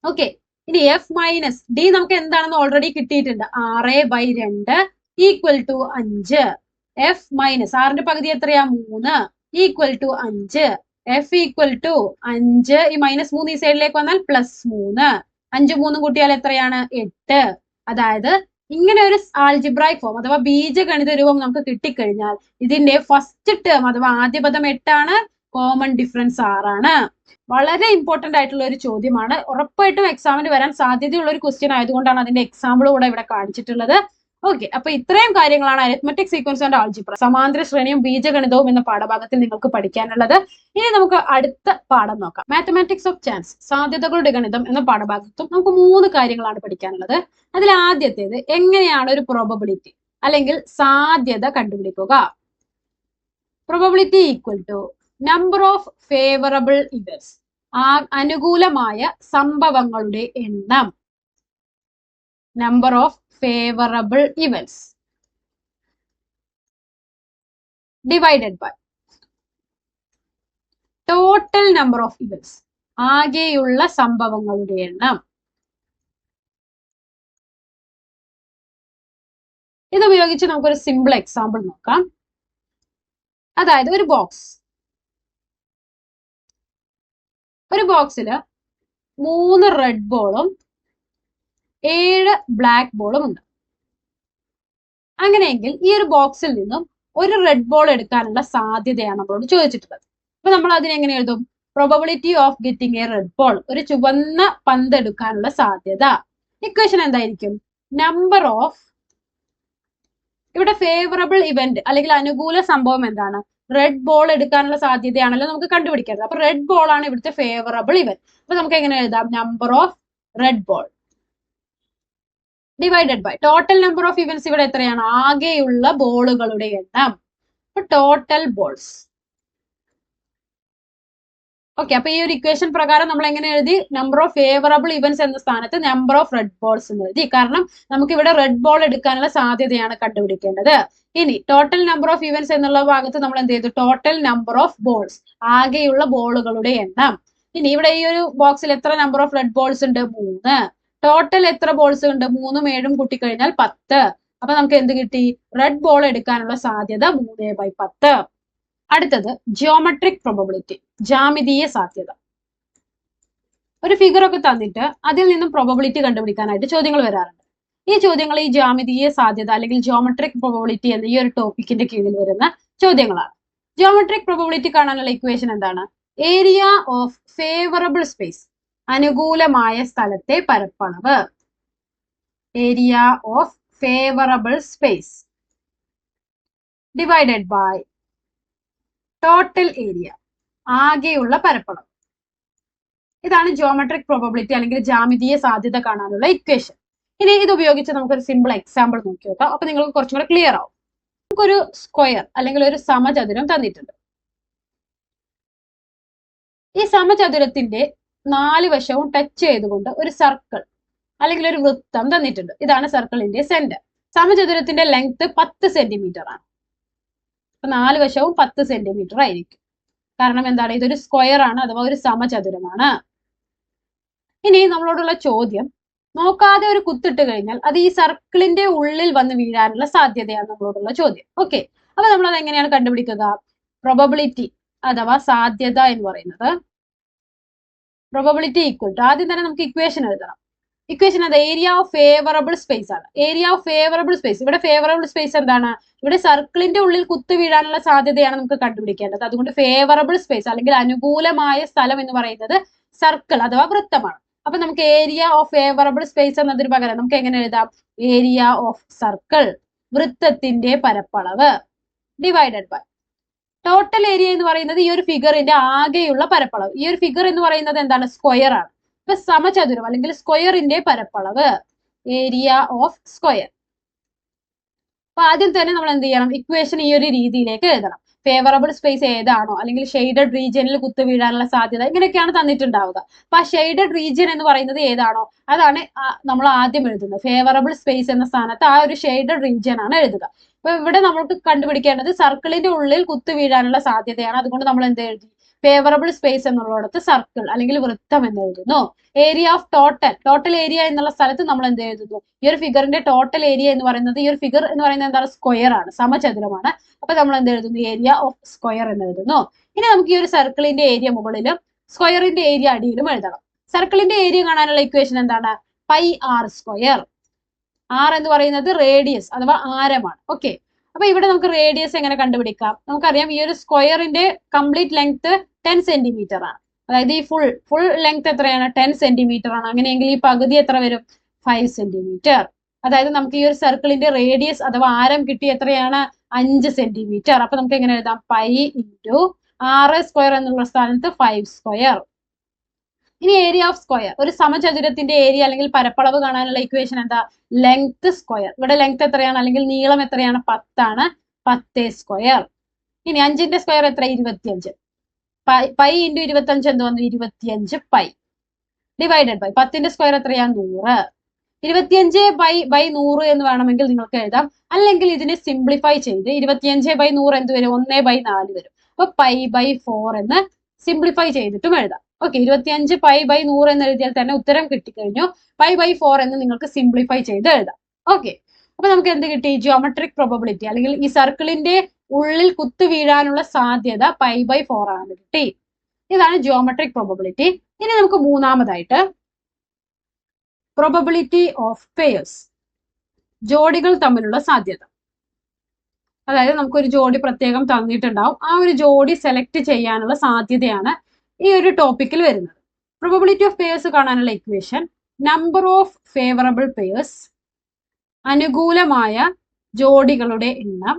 ഓക്കെ, ഇനി f - d നമുക്ക് എന്താണെന്ന് ഓൾറെഡി കിട്ടിയിട്ടുണ്ട്. 6/2 = 5. f - 6ന്റെ പകുതി എത്രയാ? 3 = 5. എഫ് ഈക്വൽ ടു 5, ഈ -3 ഈ സൈഡിലേക്ക് വന്നാൽ +3, 5 3 കൂട്ടിയാൽ എത്രയാണ് 8. അതായത് ഇങ്ങനെ ഒരു ആൾജിബ്രായിക് ഫോം അഥവാ ബീജഗണിത രൂപം നമുക്ക് കിട്ടിക്കഴിഞ്ഞാൽ ഇതിന്റെ ഫസ്റ്റ് ടേം അഥവാ ആദ്യ പദം 8 കോമൺ ഡിഫറൻസ് 6. വളരെ ഇമ്പോർട്ടന്റ് ആയിട്ടുള്ള ഒരു ചോദ്യമാണ്. ഉറപ്പായിട്ടും എക്സാമിന് വരാൻ സാധ്യതയുള്ള ഒരു ക്വസ്റ്റ്യൻ ആയതുകൊണ്ടാണ് അതിന്റെ എക്സാമ്പിൾ കൂടെ ഇവിടെ കാണിച്ചിട്ടുള്ളത്. ഓക്കെ, അപ്പൊ ഇത്രയും കാര്യങ്ങളാണ് അരിത്മെറ്റിക് സീക്വൻസ് ആൻഡ് ആൾജിബ്ര സമാന്തര ശ്രേണിയും ബീജഗണിതവും എന്ന പാഠഭാഗത്തിൽ നിങ്ങൾക്ക് പഠിക്കാനുള്ളത്. ഇനി നമുക്ക് അടുത്ത പാഠം നോക്കാം. മാത്തമാറ്റിക്സ് ഓഫ് ചാൻസ്, സാധ്യതകളുടെ ഗണിതം എന്ന പാഠഭാഗത്തും നമുക്ക് 3 കാര്യങ്ങളാണ് പഠിക്കാനുള്ളത്. അതിൽ ആദ്യത്തേത് എങ്ങനെയാണ് ഒരു പ്രോബബിലിറ്റി അല്ലെങ്കിൽ സാധ്യത കണ്ടുപിടിക്കുക. Probability equal to number of favourable events, അനുകൂലമായ സംഭവങ്ങളുടെ എണ്ണം. Number of favourable events divided by total number of events, ആകെയുള്ള സംഭവങ്ങളുടെ എണ്ണം. ഇതുപയോഗിച്ച് നമുക്കൊരു സിമ്പിൾ എക്സാമ്പിൾ നോക്കാം. അതായത് ഒരു ബോക്സിൽ 3 റെഡ് ബോളും 7 ബ്ലാക്ക് ബോളും ഉണ്ട്. അങ്ങനെയെങ്കിൽ ഈ ഒരു ബോക്സിൽ നിന്നും ഒരു റെഡ് ബോൾ എടുക്കാനുള്ള സാധ്യതയാണ് നമ്മളോട് ചോദിച്ചിട്ടുള്ളത്. അപ്പൊ നമ്മൾ അതിനെങ്ങനെ എഴുതും? Probability of getting A red ball, ഒരു ചുവന്ന പന്ത് എടുക്കാനുള്ള സാധ്യത. ഇക്വേഷൻ എന്തായിരിക്കും? നമ്പർ ഓഫ്, ഇവിടെ ഫേവറബിൾ ഇവന്റ് അല്ലെങ്കിൽ അനുകൂല സംഭവം എന്താണ്? റെഡ് ബോൾ എടുക്കാനുള്ള സാധ്യതയാണല്ലോ നമുക്ക് കണ്ടുപിടിക്കേണ്ടത്. അപ്പൊ റെഡ് ബോൾ ആണ് ഇവിടുത്തെ ഫേവറബിൾ ഇവന്റ്. അപ്പൊ നമുക്ക് എങ്ങനെ എഴുതാം? Number of red ball divided by total number of events. ഇവിടെ എത്രയാണ്? ആകെയുള്ള ബോളുകളുടെ എണ്ണം. അപ്പൊ ടോട്ടൽ ബോൾസ്. ഓക്കെ, അപ്പൊ ഈ ഒരു ഇക്വേഷൻ പ്രകാരം നമ്മൾ എങ്ങനെ എഴുതി? നമ്പർ ഓഫ് ഫേവറബിൾ ഇവന്റ്സ് എന്ന സ്ഥാനത്ത് നമ്പർ ഓഫ് റെഡ് ബോൾസ് എന്ന് എഴുതി. കാരണം നമുക്ക് ഇവിടെ റെഡ് ബോൾ എടുക്കാനുള്ള സാധ്യതയാണ് കണ്ടുപിടിക്കേണ്ടത്. ഇനി ടോട്ടൽ നമ്പർ ഓഫ് ഇവന്റ്സ് എന്നുള്ള ഭാഗത്ത് നമ്മൾ എന്ത് ചെയ്തു? ടോട്ടൽ നമ്പർ ഓഫ് ബോൾസ്, ആകെയുള്ള ബോളുകളുടെ എണ്ണം. ഇനി ഇവിടെ ഈ ഒരു ബോക്സിൽ എത്ര നമ്പർ ഓഫ് റെഡ് ബോൾസ് ഉണ്ട്? 3. ടോട്ടൽ എത്ര ബോൾസ് ഉണ്ട്? 3ഉം 7ഉം കൂട്ടിക്കഴിഞ്ഞാൽ 10. അപ്പൊ നമുക്ക് എന്ത് കിട്ടി? റെഡ് ബോൾ എടുക്കാനുള്ള സാധ്യത 3/10. അടുത്തത് ജിയോമെട്രിക് പ്രോബബിലിറ്റി, ജാമിതീയ സാധ്യത. ഒരു ഫിഗർ ഒക്കെ തന്നിട്ട് അതിൽ നിന്നും പ്രോബബിലിറ്റി കണ്ടുപിടിക്കാനായിട്ട് ചോദ്യങ്ങൾ വരാറുണ്ട്. ഈ ചോദ്യങ്ങൾ ഈ ജാമിതീയ സാധ്യത അല്ലെങ്കിൽ ജിയോമെട്രിക് പ്രോബബിലിറ്റി എന്ന ഈ ഒരു ടോപ്പിക്കിന്റെ കീഴിൽ വരുന്ന ചോദ്യങ്ങളാണ്. ജിയോമെട്രിക് പ്രോബബിലിറ്റി കാണാനുള്ള ഇക്വേഷൻ എന്താണ്? ഏരിയ ഓഫ് ഫേവറബിൾ സ്പേസ്, അനുകൂലമായ സ്ഥലത്തെ പരപ്പളവ്. Area of favourable space divided by total area, ആകെയുള്ള പരപ്പളവ്. ഇതാണ് ജിയോമെട്രിക് പ്രോബബിലിറ്റി അല്ലെങ്കിൽ ജാമിതീയ സാധ്യത കാണാനുള്ള ഇക്വേഷൻ. ഇനി ഇത് ഉപയോഗിച്ച് നമുക്കൊരു സിമ്പിൾ എക്സാമ്പിൾ നോക്കി നോക്കാം. അപ്പൊ നിങ്ങൾക്ക് കുറച്ചും കൂടെ ക്ലിയർ ആവും. നമുക്കൊരു സ്ക്വയർ അല്ലെങ്കിൽ ഒരു സമചതുരം തന്നിട്ടുണ്ട്. ഈ സമചതുരത്തിന്റെ 4 വശവും ടച്ച് ചെയ്തുകൊണ്ട് ഒരു സർക്കിൾ അല്ലെങ്കിൽ ഒരു വൃത്തം തന്നിട്ടുണ്ട്. ഇതാണ് സർക്കിളിന്റെ സെന്റർ. സമചതുരത്തിന്റെ ലെങ്ത് 10 സെന്റിമീറ്റർ ആണ്. അപ്പൊ 4 വശവും 10 സെന്റിമീറ്റർ ആയിരിക്കും. കാരണം എന്താണ്? ഇതൊരു സ്ക്വയർ ആണ് അഥവാ ഒരു സമചതുരമാണ്. ഇനി നമ്മളോടുള്ള ചോദ്യം, നോക്കാതെ ഒരു കുത്തിട്ട് കഴിഞ്ഞാൽ അത് ഈ സർക്കിളിന്റെ ഉള്ളിൽ വന്ന് വീഴാനുള്ള സാധ്യതയാണ് നമ്മളോടുള്ള ചോദ്യം. ഓക്കെ, അപ്പൊ നമ്മൾ അത് എങ്ങനെയാണ് കണ്ടുപിടിക്കുക? പ്രോബബിലിറ്റി അഥവാ സാധ്യത എന്ന് പറയുന്നത് പ്രോബബിലിറ്റി ഈക്വൽ ടു, ആദ്യം തന്നെ നമുക്ക് ഇക്വേഷൻ എഴുതണം. ഇക്വേഷൻ അത് ഏരിയ ഓഫ് ഫേവറബിൾ സ്പേസ് ആണ്. ഏരിയ ഓഫ് ഫേവറബിൾ സ്പേസ്, ഇവിടെ ഫേവറബിൾ സ്പേസ് എന്താണ്? ഇവിടെ സർക്കിളിന്റെ ഉള്ളിൽ കുത്തു വീഴാനുള്ള സാധ്യതയാണ് നമുക്ക് കണ്ടുപിടിക്കേണ്ടത്. അതുകൊണ്ട് ഫേവറബിൾ സ്പേസ് അല്ലെങ്കിൽ അനുകൂലമായ സ്ഥലം എന്ന് പറയുന്നത് സർക്കിൾ അഥവാ വൃത്തമാണ്. അപ്പൊ നമുക്ക് ഏരിയ ഓഫ് ഫേവറബിൾ സ്പേസ് എന്നതിന് പകരം നമുക്ക് എങ്ങനെ എഴുതാം? ഏരിയ ഓഫ് സർക്കിൾ, വൃത്തത്തിന്റെ പരപ്പളവ് ഡിവൈഡഡ് ബൈ ടോട്ടൽ ഏരിയ എന്ന് പറയുന്നത് ഈ ഒരു ഫിഗറിന്റെ ആകെയുള്ള പരപ്പളവ്. ഈ ഒരു ഫിഗർ എന്ന് പറയുന്നത് എന്താണ്? സ്ക്വയർ ആണ്. ഇപ്പൊ സമചതുരം അല്ലെങ്കിൽ സ്ക്വയറിന്റെ പരപ്പളവ്, ഏരിയ ഓഫ് സ്ക്വയർ. അപ്പൊ ആദ്യം തന്നെ നമ്മൾ എന്ത് ചെയ്യണം? ഇക്വേഷൻ ഈ ഒരു രീതിയിലേക്ക് എഴുതണം. ഫേവറബിൾ സ്പേസ് ഏതാണോ അല്ലെങ്കിൽ ഷെയ്ഡഡ് റീജിയനിൽ കുത്തു വീഴാനുള്ള സാധ്യത ഇങ്ങനെയൊക്കെയാണ് തന്നിട്ടുണ്ടാവുക. അപ്പൊ ആ ഷെയ്ഡഡ് റീജിയൻ എന്ന് പറയുന്നത് ഏതാണോ അതാണ് നമ്മൾ ആദ്യം എഴുതുന്നത്. ഫേവറബിൾ സ്പേസ് എന്ന സ്ഥാനത്ത് ആ ഒരു ഷെയ്ഡഡ് റീജിയൻ ആണ് എഴുതുക. അപ്പൊ ഇവിടെ നമ്മൾക്ക് കണ്ടുപിടിക്കേണ്ടത് സർക്കിളിന്റെ ഉള്ളിൽ കുത്തു വീഴാനുള്ള സാധ്യതയാണ്. അതുകൊണ്ട് നമ്മൾ എന്ത് എഴുതി? ഫേവറബിൾ സ്പേസ് എന്നുള്ളിടത്ത് സർക്കിൾ അല്ലെങ്കിൽ വൃത്തം എന്ന് എഴുതുന്നു. ഏരിയ ഓഫ് ടോട്ടൽ ഏരിയ എന്നുള്ള സ്ഥലത്ത് നമ്മൾ എന്ത് എഴുതുന്നു? ഈ ഒരു ഫിഗറിന്റെ ടോട്ടൽ ഏരിയ എന്ന് പറയുന്നത്, ഈ ഒരു ഫിഗർ എന്ന് പറയുന്നത് എന്താണ്? സ്ക്വയർ ആണ്, സമചതുരമാണ്. അപ്പൊ നമ്മൾ എന്ത് എഴുതുന്നു? ഏരിയ ഓഫ് സ്ക്വയർ എന്ന് എഴുതുന്നു. ഇനി നമുക്ക് ഈ ഒരു സർക്കിളിന്റെ ഏരിയ മുകളിലും സ്ക്വയറിന്റെ ഏരിയ അടിയിലും എഴുതണം. സർക്കിളിന്റെ ഏരിയ കാണാനുള്ള ഇക്വേഷൻ എന്താണ്? Pi R square. ആർ എന്ന് പറയുന്നത് റേഡിയസ് അഥവാ ആരമാണ്. ഓക്കെ, അപ്പൊ ഇവിടെ നമുക്ക് റേഡിയസ് എങ്ങനെ കണ്ടുപിടിക്കാം? നമുക്കറിയാം ഈ ഒരു സ്ക്വയറിന്റെ കംപ്ലീറ്റ് ലെങ്ത് 10 സെന്റിമീറ്റർ ആണ്. അതായത് ഈ ഫുൾ ലെങ്ത് എത്രയാണ്? 10 സെന്റിമീറ്റർ ആണ്. അങ്ങനെയെങ്കിൽ ഈ പകുതി എത്ര വരും? 5 സെന്റിമീറ്റർ. അതായത് നമുക്ക് ഈ ഒരു സർക്കിളിന്റെ റേഡിയസ് അഥവാ ആരം കിട്ടി എത്രയാണ്? 5 സെന്റിമീറ്റർ. അപ്പൊ നമുക്ക് എങ്ങനെ എഴുതാം? പൈ ഇൻറ്റു ആർ സ്ക്വയർ എന്നുള്ള സ്ഥാനത്ത് 5 സ്ക്വയർ. ഇനി ഏരിയ ഓഫ് സ്ക്വയർ, ഒരു സമചതുരത്തിന്റെ ഏരിയ അല്ലെങ്കിൽ പരപ്പളവ് കാണാനുള്ള ഇക്വേഷൻ എന്താ? Length square. ഇവിടെ ലെങ്ത് എത്രയാണ് അല്ലെങ്കിൽ നീളം എത്രയാണ്? 10 ആണ്. 10 സ്ക്വയർ. ഇനി 5ന്റെ സ്ക്വയർ എത്ര? 25. പൈ ഇൻറ്റു 25 എന്ത് വന്നു? 25 പൈ ഡിവൈഡഡ് ബൈ 10ന്റെ സ്ക്വയർ എത്രയാണ്? 100. 25 ബൈ 100 എന്ന് വേണമെങ്കിൽ നിങ്ങൾക്ക് എഴുതാം. അല്ലെങ്കിൽ ഇതിനെ സിംപ്ലിഫൈ ചെയ്ത് 25 ബൈ 100 എന്ത് വരും? 1/4 വരും. അപ്പൊ പൈ ബൈ 4 എന്ന് സിംപ്ലിഫൈ ചെയ്തിട്ടും എഴുതാം. ഓക്കെ, 25 പൈ ബൈ 100 എന്ന് എഴുതിയാൽ തന്നെ ഉത്തരം കിട്ടിക്കഴിഞ്ഞു. പൈ ബൈ 4 എന്ന് നിങ്ങൾക്ക് സിംപ്ലിഫൈ ചെയ്ത് എഴുതാം. ഓക്കെ, അപ്പൊ നമുക്ക് എന്ത് കിട്ടി? ജിയോമെട്രിക് പ്രോബബിലിറ്റി അല്ലെങ്കിൽ ഈ സർക്കിളിന്റെ ഉള്ളിൽ കുത്തു വീഴാനുള്ള സാധ്യത പൈ ബൈ 4 ആണ് കിട്ടി. ഇതാണ് ജിയോമെട്രിക് പ്രോബബിലിറ്റി. ഇനി നമുക്ക് മൂന്നാമതായിട്ട് പ്രോബബിലിറ്റി ഓഫ് പെയർസ്, ജോഡികൾ തമ്മിലുള്ള സാധ്യത. അതായത് നമുക്കൊരു ജോഡി പ്രത്യേകം തന്നിട്ടുണ്ടാവും. ആ ഒരു ജോഡി സെലക്ട് ചെയ്യാനുള്ള സാധ്യതയാണ് ഈ ഒരു ടോപ്പിക്കിൽ വരുന്നത്. പ്രോബബിലിറ്റി ഓഫ് പെയർസ് കാണാനുള്ള equation number of favourable pairs, അനുകൂലമായ ജോഡികളുടെ എണ്ണം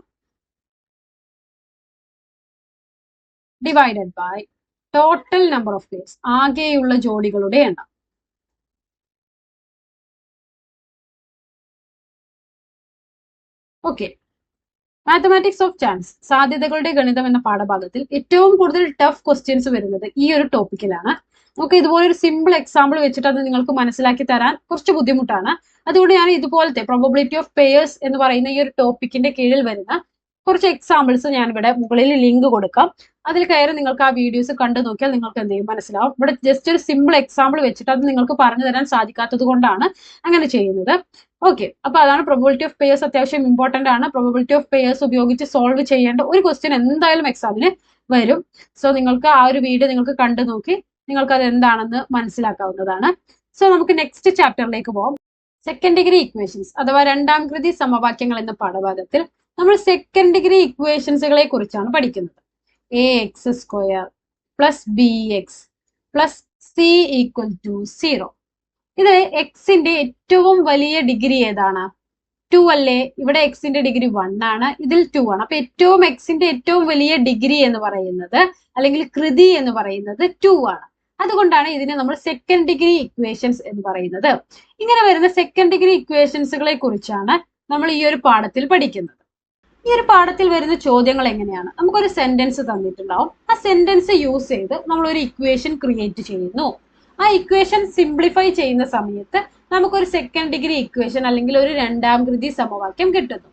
divided by total number of pairs, ആകെയുള്ള ജോഡികളുടെ എണ്ണം. ഓക്കെ, മാത്തമാറ്റിക്സ് ഓഫ് ചാൻസ്, സാധ്യതകളുടെ ഗണിതം എന്ന പാഠഭാഗത്തിൽ ഏറ്റവും കൂടുതൽ ടഫ് ക്വസ്റ്റ്യൻസ് വരുന്നത് ഈ ഒരു ടോപ്പിക്കിലാണ്. നമുക്ക് ഇതുപോലെ ഒരു സിമ്പിൾ എക്സാമ്പിൾ വെച്ചിട്ട് അത് നിങ്ങൾക്ക് മനസ്സിലാക്കി തരാൻ കുറച്ച് ബുദ്ധിമുട്ടാണ്. അതുകൊണ്ട് ഞാൻ ഇതുപോലത്തെ പ്രോബബിലിറ്റി ഓഫ് പെയർസ് എന്ന് പറയുന്ന ഈ ഒരു ടോപ്പിക്കിന്റെ കീഴിൽ വരുന്ന കുറച്ച് എക്സാമ്പിൾസ് ഞാൻ ഇവിടെ മുകളിൽ ലിങ്ക് കൊടുക്കാം. അതിൽ കയറി നിങ്ങൾക്ക് ആ വീഡിയോസ് കണ്ടു നോക്കിയാൽ നിങ്ങൾക്ക് എന്ത് ചെയ്യും? മനസ്സിലാവും. ഇവിടെ ജസ്റ്റ് ഒരു സിമ്പിൾ എക്സാമ്പിൾ വെച്ചിട്ട് അത് നിങ്ങൾക്ക് പറഞ്ഞു തരാൻ സാധിക്കാത്തത് കൊണ്ടാണ് അങ്ങനെ ചെയ്യുന്നത്. ഓക്കെ, അപ്പൊ അതാണ് പ്രോബബിലിറ്റി ഓഫ് പെയർസ്. അത്യാവശ്യം ഇമ്പോർട്ടന്റ് ആണ്. പ്രോബബിലിറ്റി ഓഫ് പെയർസ് ഉപയോഗിച്ച് സോൾവ് ചെയ്യേണ്ട ഒരു ക്വസ്റ്റ്യൻ എന്തായാലും എക്സാമിന് വരും. സോ നിങ്ങൾക്ക് ആ ഒരു വീഡിയോ നിങ്ങൾക്ക് കണ്ടു നോക്കി നിങ്ങൾക്ക് അത് എന്താണെന്ന് മനസ്സിലാക്കാവുന്നതാണ്. സോ നമുക്ക് നെക്സ്റ്റ് ചാപ്റ്ററിലേക്ക് പോകാം. സെക്കൻഡ് ഡിഗ്രി ഇക്വേഷൻസ് അഥവാ രണ്ടാം കൃതി സമവാക്യങ്ങൾ എന്ന പാഠഭാഗത്തിൽ നമ്മൾ സെക്കൻഡ് ഡിഗ്രി ഇക്വേഷൻസുകളെ കുറിച്ചാണ് പഠിക്കുന്നത്. A x square plus b x plus c equal to 0. ഇത് എക്സിന്റെ ഏറ്റവും വലിയ ഡിഗ്രി ഏതാണ്? 2 അല്ലേ? ഇവിടെ എക്സിന്റെ ഡിഗ്രി 1 ആണ്, ഇതിൽ 2 ആണ്. അപ്പൊ എക്സിന്റെ ഏറ്റവും വലിയ ഡിഗ്രി എന്ന് പറയുന്നത് അല്ലെങ്കിൽ കൃതി എന്ന് പറയുന്നത് 2 ആണ്. അതുകൊണ്ടാണ് ഇതിനെ നമ്മൾ സെക്കൻഡ് ഡിഗ്രി ഇക്വേഷൻസ് എന്ന് പറയുന്നത്. ഇങ്ങനെ വരുന്ന സെക്കൻഡ് ഡിഗ്രി ഇക്വേഷൻസുകളെ കുറിച്ചാണ് നമ്മൾ ഈ ഒരു പാഠത്തിൽ പഠിക്കുന്നത്. ഈ ഒരു പാഠത്തിൽ വരുന്ന ചോദ്യങ്ങൾ എങ്ങനെയാണ്? നമുക്കൊരു സെന്റൻസ് തന്നിട്ടുണ്ടാവും. ആ സെന്റൻസ് യൂസ് ചെയ്ത് നമ്മൾ ഒരു ഇക്വേഷൻ ക്രിയേറ്റ് ചെയ്യുന്നു. ആ ഇക്വേഷൻ സിംപ്ലിഫൈ ചെയ്യുന്ന സമയത്ത് നമുക്കൊരു സെക്കൻഡ് ഡിഗ്രി ഇക്വേഷൻ അല്ലെങ്കിൽ ഒരു രണ്ടാം കൃതി സമവാക്യം കിട്ടുന്നു.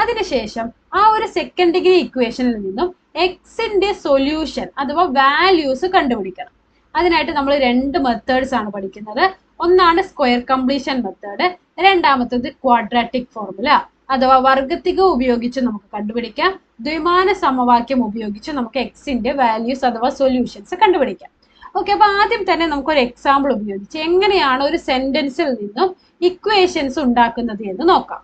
അതിനുശേഷം ആ ഒരു സെക്കൻഡ് ഡിഗ്രി ഇക്വേഷനിൽ നിന്നും എക്സിന്റെ സൊല്യൂഷൻ അഥവാ വാല്യൂസ് കണ്ടുപിടിക്കണം. അതിനായിട്ട് നമ്മൾ 2 മെത്തേഡ്സ് ആണ് പഠിക്കുന്നത്. ഒന്നാണ് സ്ക്വയർ കംപ്ലീഷൻ മെത്തേഡ്, രണ്ടാമത്തേത് ക്വാഡ്രാറ്റിക് ഫോർമുല അഥവാ വർഗത്തിക ഉപയോഗിച്ച് നമുക്ക് കണ്ടുപിടിക്കാം. ദ്വിമാന സമവാക്യം ഉപയോഗിച്ച് നമുക്ക് എക്സിന്റെ വാല്യൂസ് അഥവാ സൊല്യൂഷൻസ് കണ്ടുപിടിക്കാം. ഓക്കെ, അപ്പൊ ആദ്യം തന്നെ നമുക്കൊരു എക്സാമ്പിൾ ഉപയോഗിച്ച് എങ്ങനെയാണ് ഒരു സെന്റൻസിൽ നിന്നും ഇക്വേഷൻസ് ഉണ്ടാക്കുന്നത് എന്ന് നോക്കാം.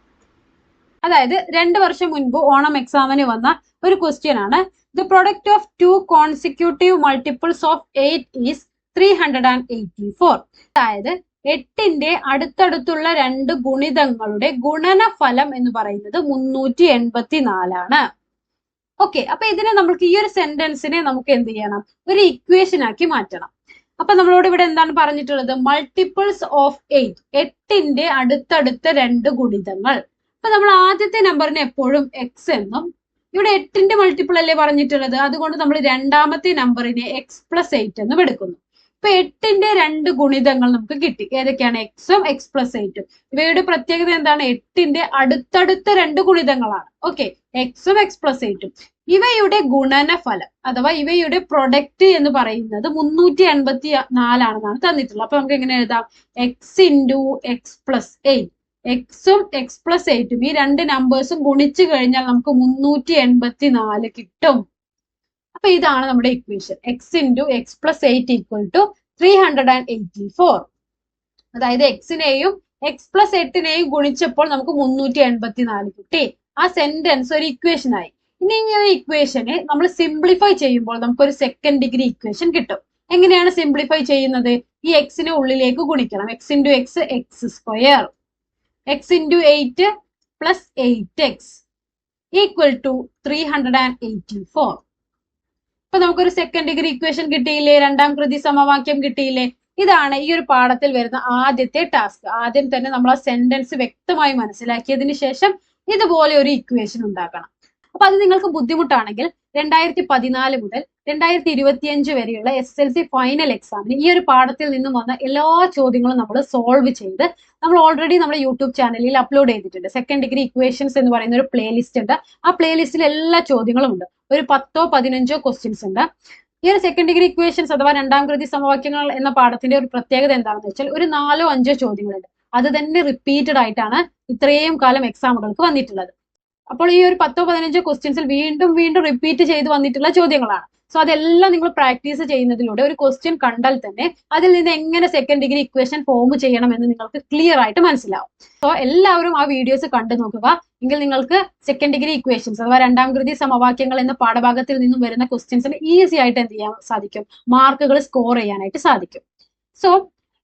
അതായത് 2 വർഷം മുൻപ് ഓണം എക്സാമിന് വന്ന ഒരു ക്വസ്റ്റ്യൻ ആണ്. The product of 2 consecutive multiples of 8 is 384. അതായത് 8ന്റെ അടുത്തടുത്തുള്ള 2 ഗുണിതങ്ങളുടെ ഗുണനഫലം എന്ന് പറയുന്നത് 384 ആണ്. ഓക്കെ, അപ്പൊ ഇതിനെ നമുക്ക് ഈ ഒരു സെന്റൻസിനെ നമുക്ക് എന്ത് ചെയ്യണം? ഒരു ഇക്വേഷൻ ആക്കി മാറ്റണം. അപ്പൊ നമ്മളോട് ഇവിടെ എന്താണ് പറഞ്ഞിട്ടുള്ളത്? മൾട്ടിപ്പിൾസ് ഓഫ് 8ന്റെ അടുത്തടുത്ത 2 ഗുണിതങ്ങൾ. അപ്പൊ നമ്മൾ ആദ്യത്തെ നമ്പറിനെ എപ്പോഴും എക്സ് എന്നും ഇവിടെ 8ന്റെ മൾട്ടിപ്പിൾ അല്ലേ പറഞ്ഞിട്ടുള്ളത്, അതുകൊണ്ട് നമ്മൾ രണ്ടാമത്തെ നമ്പറിനെ എക്സ് പ്ലസ് 8 എന്നും എടുക്കുന്നു. ഇപ്പൊ 8ന്റെ 2 ഗുണിതങ്ങൾ നമുക്ക് കിട്ടി. ഏതൊക്കെയാണ്? എക്സും എക്സ് പ്ലസ് 8ഉം. ഇവയുടെ പ്രത്യേകത എന്താണ്? 8ന്റെ അടുത്തടുത്ത 2 ഗുണിതങ്ങളാണ്. ഓക്കെ, എക്സും എക്സ് പ്ലസ് 8ഉം. ഇവയുടെ ഗുണനഫലം അഥവാ ഇവയുടെ പ്രൊഡക്റ്റ് എന്ന് പറയുന്നത് 384 തന്നിട്ടുള്ളത്. അപ്പൊ നമുക്ക് എങ്ങനെ എഴുതാം? X into x plus 8. എക്സും എക്സ് പ്ലസ് 8ഉം ഈ രണ്ട് നമ്പേഴ്സും ഗുണിച്ചു കഴിഞ്ഞാൽ നമുക്ക് 384 കിട്ടും. അപ്പൊ ഇതാണ് നമ്മുടെ equation. X into x plus 8 equal to 384. അതായത് എക്സിനെയും എക്സ് പ്ലസ് 8നെയും ഗുണിച്ചപ്പോൾ നമുക്ക് 384 കിട്ടി. ആ സെന്റൻസ് ഒരു ഇക്വേഷൻ ആയി. ഇനി ഈ ഒരു ഇക്വേഷനെ നമ്മൾ സിംപ്ലിഫൈ ചെയ്യുമ്പോൾ നമുക്കൊരു സെക്കൻഡ് ഡിഗ്രി ഇക്വേഷൻ കിട്ടും. എങ്ങനെയാണ് സിംപ്ലിഫൈ ചെയ്യുന്നത്? ഈ എക്സിനെ ഉള്ളിലേക്ക് ഗുണിക്കണം. X into x x square, x into 8 plus 8x equal to 384. അപ്പൊ നമുക്കൊരു സെക്കൻഡ് ഡിഗ്രി ഇക്വേഷൻ കിട്ടിയില്ലേ? രണ്ടാം കൃതി സമവാക്യം കിട്ടിയില്ലേ? ഇതാണ് ഈ ഒരു പാഠത്തിൽ വരുന്ന ആദ്യത്തെ ടാസ്ക്. ആദ്യം തന്നെ നമ്മൾ ആ സെന്റൻസ് വ്യക്തമായി മനസ്സിലാക്കിയതിന് ശേഷം ഇതുപോലെ ഒരു ഇക്വേഷൻ ഉണ്ടാക്കണം. അപ്പൊ അത് നിങ്ങൾക്ക് ബുദ്ധിമുട്ടാണെങ്കിൽ 2014 മുതൽ 2025 വരെയുള്ള SSLC ഫൈനൽ എക്സാമിന് ഈ ഒരു പാഠത്തിൽ നിന്നും വന്ന എല്ലാ ചോദ്യങ്ങളും നമ്മൾ സോൾവ് ചെയ്ത് നമ്മൾ ഓൾറെഡി നമ്മുടെ യൂട്യൂബ് ചാനലിൽ അപ്ലോഡ് ചെയ്തിട്ടുണ്ട്. സെക്കൻഡ് ഡിഗ്രി ഇക്വേഷൻസ് എന്ന് പറയുന്ന ഒരു പ്ലേലിസ്റ്റ് ഉണ്ട്. ആ പ്ലേലിസ്റ്റിൽ എല്ലാ ചോദ്യങ്ങളും ഉണ്ട്. ഒരു 10ഓ 15ഓ ക്വസ്റ്റ്യൻസ് ഉണ്ട്. ഈ ഒരു സെക്കൻഡ് ഡിഗ്രി ഇക്വേഷൻസ് അഥവാ രണ്ടാം കൃതി സമവാക്യങ്ങൾ എന്ന പാഠത്തിന്റെ ഒരു പ്രത്യേകത എന്താണെന്ന് വെച്ചാൽ ഒരു 4ഓ 5ഓ ചോദ്യങ്ങളുണ്ട്. അത് തന്നെ റിപ്പീറ്റഡ് ആയിട്ടാണ് ഇത്രയും കാലം എക്സാമുകൾക്ക് വന്നിട്ടുള്ളത്. അപ്പോൾ ഈ ഒരു 10ഓ 15ഓ ക്വസ്റ്റ്യൻസിൽ വീണ്ടും വീണ്ടും റിപ്പീറ്റ് ചെയ്ത് വന്നിട്ടുള്ള ചോദ്യങ്ങളാണ്. സോ അതെല്ലാം നിങ്ങൾ പ്രാക്ടീസ് ചെയ്യുന്നതിലൂടെ ഒരു ക്വസ്റ്റ്യൻ കണ്ടാൽ തന്നെ അതിൽ നിന്ന് എങ്ങനെ സെക്കൻഡ് ഡിഗ്രി ഇക്വേഷൻ ഫോം ചെയ്യണം എന്ന് നിങ്ങൾക്ക് ക്ലിയർ ആയിട്ട് മനസ്സിലാവും. സോ എല്ലാവരും ആ വീഡിയോസ് കണ്ടു നോക്കുക. എങ്കിൽ നിങ്ങൾക്ക് സെക്കൻഡ് ഡിഗ്രി ഇക്വേഷൻസ് അഥവാ രണ്ടാം കൃതി സമവാക്യങ്ങൾ എന്ന പാഠഭാഗത്തിൽ നിന്നും വരുന്ന ക്വസ്റ്റ്യൻസിന് ഈസി ആയിട്ട് എന്ത് ചെയ്യാൻ സാധിക്കും? മാർക്കുകൾ സ്കോർ ചെയ്യാനായിട്ട് സാധിക്കും. സോ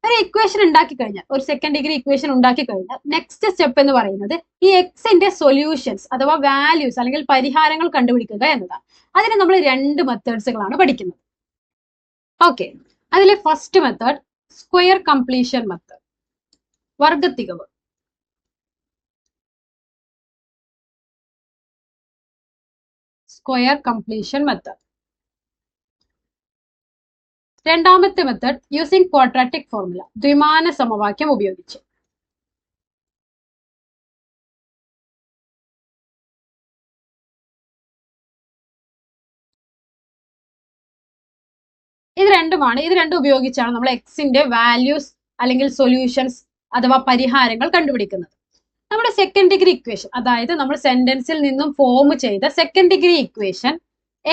ഒരു ഇക്വേഷൻ ഉണ്ടാക്കി കഴിഞ്ഞാൽ, ഒരു സെക്കൻഡ് ഡിഗ്രി ഇക്വേഷൻ ഉണ്ടാക്കി കഴിഞ്ഞാൽ നെക്സ്റ്റ് സ്റ്റെപ്പ് എന്ന് പറയുന്നത് ഈ എക്സിന്റെ സൊല്യൂഷൻസ് അഥവാ വാല്യൂസ് അല്ലെങ്കിൽ പരിഹാരങ്ങൾ കണ്ടുപിടിക്കുക എന്നതാണ്. അതിന് നമ്മൾ 2 മെത്തേഡ്സുകളാണ് പഠിക്കുന്നത്. ഓക്കെ, അതിലെ first method square completion method, വർഗത്തികവ്. Square completion method. രണ്ടാമത്തെ മെത്തേഡ് യൂസിംഗ് ക്വാഡ്രാറ്റിക് ഫോർമുല, ദ്വിമാന സമവാക്യം ഉപയോഗിച്ച്. ഇത് രണ്ടും ഉപയോഗിച്ചാണ് നമ്മൾ എക്സിന്റെ വാല്യൂസ് അല്ലെങ്കിൽ സൊല്യൂഷൻസ് അഥവാ പരിഹാരങ്ങൾ കണ്ടുപിടിക്കുന്നത്. നമ്മുടെ സെക്കൻഡ് ഡിഗ്രി ഇക്വേഷൻ, അതായത് നമ്മൾ സെന്റൻസിൽ നിന്നും ഫോം ചെയ്ത second degree equation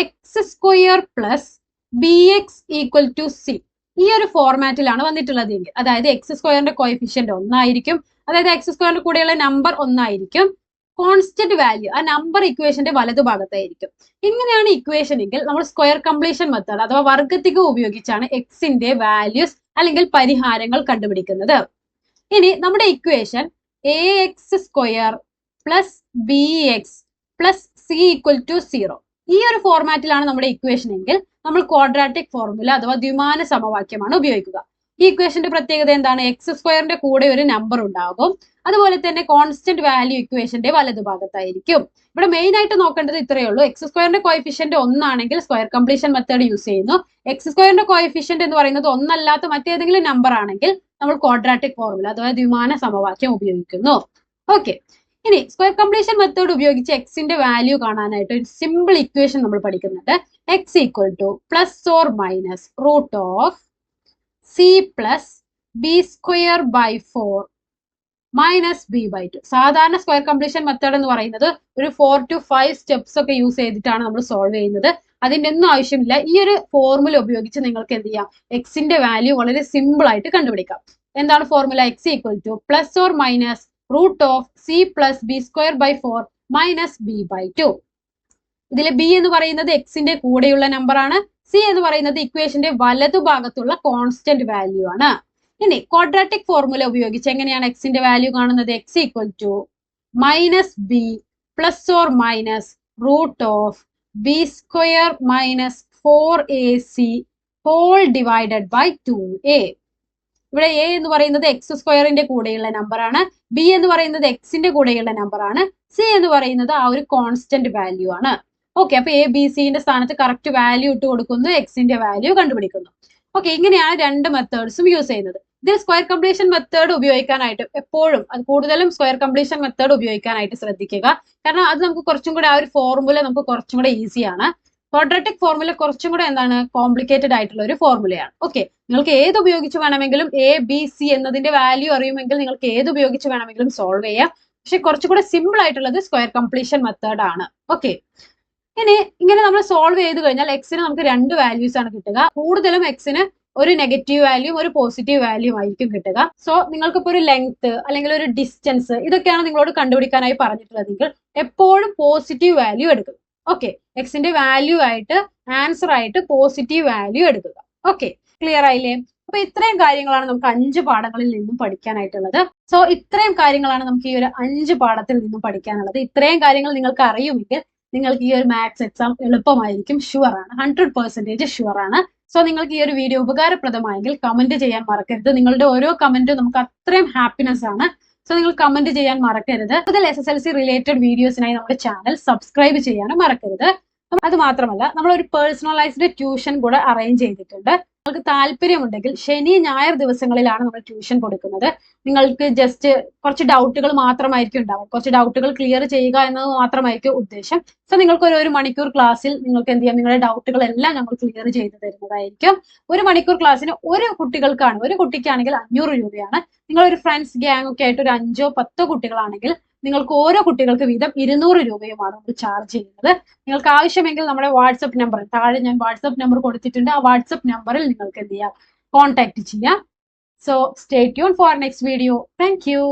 x square plus bx equal to c, ഈ ഒരു ഫോർമാറ്റിലാണ് വന്നിട്ടുള്ളത് എങ്കിൽ, അതായത് എക്സ് സ്ക്വയറിന്റെ കോഎഫിഷ്യന്റ് 1 ആയിരിക്കും. അതായത് എക്സ് സ്ക്വയറിന്റെ കൂടെയുള്ള നമ്പർ 1 ആയിരിക്കും. കോൺസ്റ്റന്റ് വാല്യൂ ആ നമ്പർ ഇക്വേഷന്റെ വലതുഭാഗത്തായിരിക്കും. ഇങ്ങനെയാണ് ഇക്വേഷൻ എങ്കിൽ നമ്മൾ സ്ക്വയർ കംപ്ലീഷൻ മെത്തേഡ് അഥവാ വർഗത്തികവ് ഉപയോഗിച്ചാണ് എക്സിന്റെ വാല്യൂസ് അല്ലെങ്കിൽ പരിഹാരങ്ങൾ കണ്ടുപിടിക്കുന്നത്. ഇനി നമ്മുടെ equation ax square plus bx plus c equal to 0, ഈ ഒരു ഫോർമാറ്റിലാണ് നമ്മുടെ ഇക്വേഷൻ എങ്കിൽ നമ്മൾ ക്വാഡ്രാറ്റിക് ഫോർമുല അഥവാ ദ്വിമാന സമവാക്യമാണ് ഉപയോഗിക്കുക. ഈ ഇക്വേഷന്റെ പ്രത്യേകത എന്താണ്? എക്സ് സ്ക്വയറിന്റെ കൂടെ ഒരു നമ്പർ ഉണ്ടാകും. അതുപോലെ തന്നെ കോൺസ്റ്റന്റ് വാല്യൂ ഇക്വേഷന്റെ വലതുഭാഗത്തായിരിക്കും. ഇവിടെ മെയിൻ ആയിട്ട് നോക്കേണ്ടത് ഇത്രയേ ഉള്ളൂ. എക്സ് സ്ക്വയറിന്റെ കോഎഫിഷ്യന്റ് 1 ആണെങ്കിൽ സ്ക്വയർ കംപ്ലീഷൻ മെത്തേഡ് യൂസ് ചെയ്യുന്നു. എക്സ് സ്ക്വയറിന്റെ കോഎഫിഷ്യന്റ് എന്ന് പറയുന്നത് 1 അല്ലാത്ത മറ്റേതെങ്കിലും നമ്പർ ആണെങ്കിൽ നമ്മൾ ക്വാഡ്രാറ്റിക് ഫോർമുല അഥവാ ദ്വിമാന സമവാക്യം ഉപയോഗിക്കുന്നു. ഓക്കെ, ഇനി സ്ക്വയർ കംപ്ലീഷൻ മെത്തേഡ് ഉപയോഗിച്ച് എക്സിന്റെ വാല്യൂ കാണാനായിട്ട് ഒരു സിമ്പിൾ ഇക്വേഷൻ നമ്മൾ പഠിക്കുന്നുണ്ട്. X equal to plus or minus root of c plus b square by 4 minus b by 2. സാധാരണ സ്ക്വയർ കംപ്ലീഷൻ മെത്തേഡ് എന്ന് പറയുന്നത് ഒരു 4 to 5 സ്റ്റെപ്സ് ഒക്കെ യൂസ് ചെയ്തിട്ടാണ് നമ്മൾ സോൾവ് ചെയ്യുന്നത്. അതിന്റെ ഒന്നും ആവശ്യമില്ല. ഈ ഒരു ഫോർമുല ഉപയോഗിച്ച് നിങ്ങൾക്ക് എന്ത് ചെയ്യാം? എക്സിന്റെ വാല്യൂ വളരെ സിമ്പിൾ ആയിട്ട് കണ്ടുപിടിക്കാം. എന്താണ് formula? X equal to plus or minus root of c plus b square by 4 minus b by 2. ഇതിലെ ബി എന്ന് പറയുന്നത് എക്സിന്റെ കൂടെയുള്ള നമ്പർ ആണ്. സി എന്ന് പറയുന്നത് ഇക്വേഷന്റെ വലതുഭാഗത്തുള്ള കോൺസ്റ്റന്റ് വാല്യൂ ആണ്. ഇനി ക്വാഡ്രാറ്റിക് ഫോർമുല ഉപയോഗിച്ച് എങ്ങനെയാണ് എക്സിന്റെ വാല്യൂ കാണുന്നത്? X equal to minus b plus or minus root of b square minus 4ac whole divided by 2a. ഇവിടെ a എന്ന് പറയുന്നത് എക്സ് സ്ക്വയറിന്റെ കൂടെയുള്ള നമ്പർ ആണ്. ബി എന്ന് പറയുന്നത് എക്സിന്റെ കൂടെയുള്ള നമ്പർ ആണ്. സി എന്ന് പറയുന്നത് ആ ഒരു കോൺസ്റ്റന്റ് വാല്യൂ ആണ്. ഓക്കെ, അപ്പൊ എ ബി സിന്റെ സ്ഥാനത്ത് കറക്റ്റ് വാല്യൂ ഇട്ട് കൊടുക്കുന്നു, എക്സിന്റെ വാല്യൂ കണ്ടുപിടിക്കുന്നു. ഓക്കെ, ഇങ്ങനെയാണ് രണ്ട് മെത്തേഡ്സും യൂസ് ചെയ്യുന്നത്. ഇതിൽ സ്ക്വയർ കംപ്ലീഷൻ മെത്തേഡ് ഉപയോഗിക്കാനായിട്ട് എപ്പോഴും അത് കൂടുതലും സ്ക്വയർ കംപ്ലീഷൻ മെത്തേഡ് ഉപയോഗിക്കാനായിട്ട് ശ്രദ്ധിക്കുക. കാരണം അത് നമുക്ക് കുറച്ചും കൂടെ ആ ഒരു ഫോർമുല നമുക്ക് കുറച്ചും കൂടെ ഈസിയാണ്. ക്വാഡ്രാറ്റിക് ഫോർമുല കുറച്ചും കൂടെ എന്താണ് കോംപ്ലിക്കേറ്റഡ് ആയിട്ടുള്ള ഒരു ഫോർമുലയാണ്. ഓക്കെ, നിങ്ങൾക്ക് ഏത് ഉപയോഗിച്ച് വേണമെങ്കിലും ABC എന്നതിന്റെ വാല്യൂ അറിയുമെങ്കിൽ നിങ്ങൾക്ക് ഏത് ഉപയോഗിച്ച് വേണമെങ്കിലും സോൾവ് ചെയ്യാം. പക്ഷെ കുറച്ചുകൂടെ സിമ്പിൾ ആയിട്ടുള്ളത് സ്ക്വയർ കംപ്ലീഷൻ മെത്തേഡ് ആണ്. ഓക്കെ, ഇങ്ങനെ നമ്മൾ സോൾവ് ചെയ്ത് കഴിഞ്ഞാൽ എക്സിന് നമുക്ക് രണ്ട് വാല്യൂസ് ആണ് കിട്ടുക. കൂടുതലും എക്സിന് ഒരു നെഗറ്റീവ് വാല്യൂം ഒരു പോസിറ്റീവ് വാല്യൂം ആയിരിക്കും കിട്ടുക. സോ നിങ്ങൾക്കിപ്പോ ഒരു ലെങ്ത് അല്ലെങ്കിൽ ഒരു ഡിസ്റ്റൻസ് ഇതൊക്കെയാണ് നിങ്ങളോട് കണ്ടുപിടിക്കാനായി പറഞ്ഞിട്ടുള്ളതെങ്കിൽ എപ്പോഴും പോസിറ്റീവ് വാല്യൂ എടുക്കുക. ഓക്കെ, എക്സിന്റെ വാല്യൂ ആയിട്ട് ആൻസർ ആയിട്ട് പോസിറ്റീവ് വാല്യൂ എടുക്കുക. ഓക്കെ, ക്ലിയർ ആയില്ലേ? അപ്പൊ ഇത്രയും കാര്യങ്ങളാണ് നമുക്ക് 5 പാഠങ്ങളിൽ നിന്നും പഠിക്കാനായിട്ടുള്ളത്. സോ ഇത്രയും കാര്യങ്ങളാണ് നമുക്ക് ഈ ഒരു 5 പാഠത്തിൽ നിന്നും പഠിക്കാനുള്ളത്. ഇത്രയും കാര്യങ്ങൾ നിങ്ങൾക്ക് അറിയുമെങ്കിൽ നിങ്ങൾക്ക് ഈ ഒരു മാത്സ് എക്സാം എളുപ്പമായിരിക്കും. ഷുവർ ആണ്, 100% ഷുവർ ആണ്. സോ നിങ്ങൾക്ക് ഈ ഒരു വീഡിയോ ഉപകാരപ്രദമായെങ്കിൽ കമന്റ് ചെയ്യാൻ മറക്കരുത്. നിങ്ങളുടെ ഓരോ കമന്റും നമുക്ക് അത്രയും ഹാപ്പിനെസ് ആണ്. സോ നിങ്ങൾ കമന്റ് ചെയ്യാൻ മറക്കരുത്. കൂടുതൽ SSLC റിലേറ്റഡ് വീഡിയോസിനായി നമ്മുടെ ചാനൽ സബ്സ്ക്രൈബ് ചെയ്യാനും മറക്കരുത്. അത് മാത്രമല്ല, നമ്മൾ ഒരു പേഴ്സണലൈസ്ഡ് ട്യൂഷൻ കൂടെ അറേഞ്ച് ചെയ്തിട്ടുണ്ട്. നിങ്ങൾക്ക് താല്പര്യമുണ്ടെങ്കിൽ ശനി ഞായർ ദിവസങ്ങളിലാണ് നമ്മൾ ട്യൂഷൻ കൊടുക്കുന്നത്. നിങ്ങൾക്ക് ജസ്റ്റ് കുറച്ച് ഡൗട്ടുകൾ മാത്രമായിരിക്കും ഉണ്ടാവും. കുറച്ച് ഡൗട്ടുകൾ ക്ലിയർ ചെയ്യുക എന്നത് മാത്രമായിരിക്കും ഉദ്ദേശം. സോ നിങ്ങൾക്ക് ഒരു മണിക്കൂർ ക്ലാസ്സിൽ നിങ്ങൾക്ക് എന്ത് ചെയ്യാം, നിങ്ങളുടെ ഡൗട്ടുകൾ എല്ലാം നമ്മൾ ക്ലിയർ ചെയ്ത് തരുന്നതായിരിക്കും. ഒരു മണിക്കൂർ ക്ലാസ്സിന് ഒരു കുട്ടിക്കാണെങ്കിൽ 500 രൂപയാണ്. നിങ്ങൾ ഒരു ഫ്രണ്ട്സ് ഗ്യാങ് ഒക്കെ ആയിട്ട് ഒരു 5-10 കുട്ടികളാണെങ്കിൽ നിങ്ങൾക്ക് ഓരോ കുട്ടികൾക്ക് വീതം 200 രൂപയുമാണ് നമ്മൾ ചാർജ് ചെയ്യുന്നത്. നിങ്ങൾക്ക് ആവശ്യമെങ്കിൽ നമ്മുടെ വാട്സപ്പ് നമ്പർ താഴെ ഞാൻ വാട്സപ്പ് നമ്പർ കൊടുത്തിട്ടുണ്ട്. ആ വാട്സപ്പ് നമ്പറിൽ നിങ്ങൾക്ക് എന്ത് ചെയ്യാം, കോൺടാക്ട് ചെയ്യാം. So stay tune for next video. Thank you.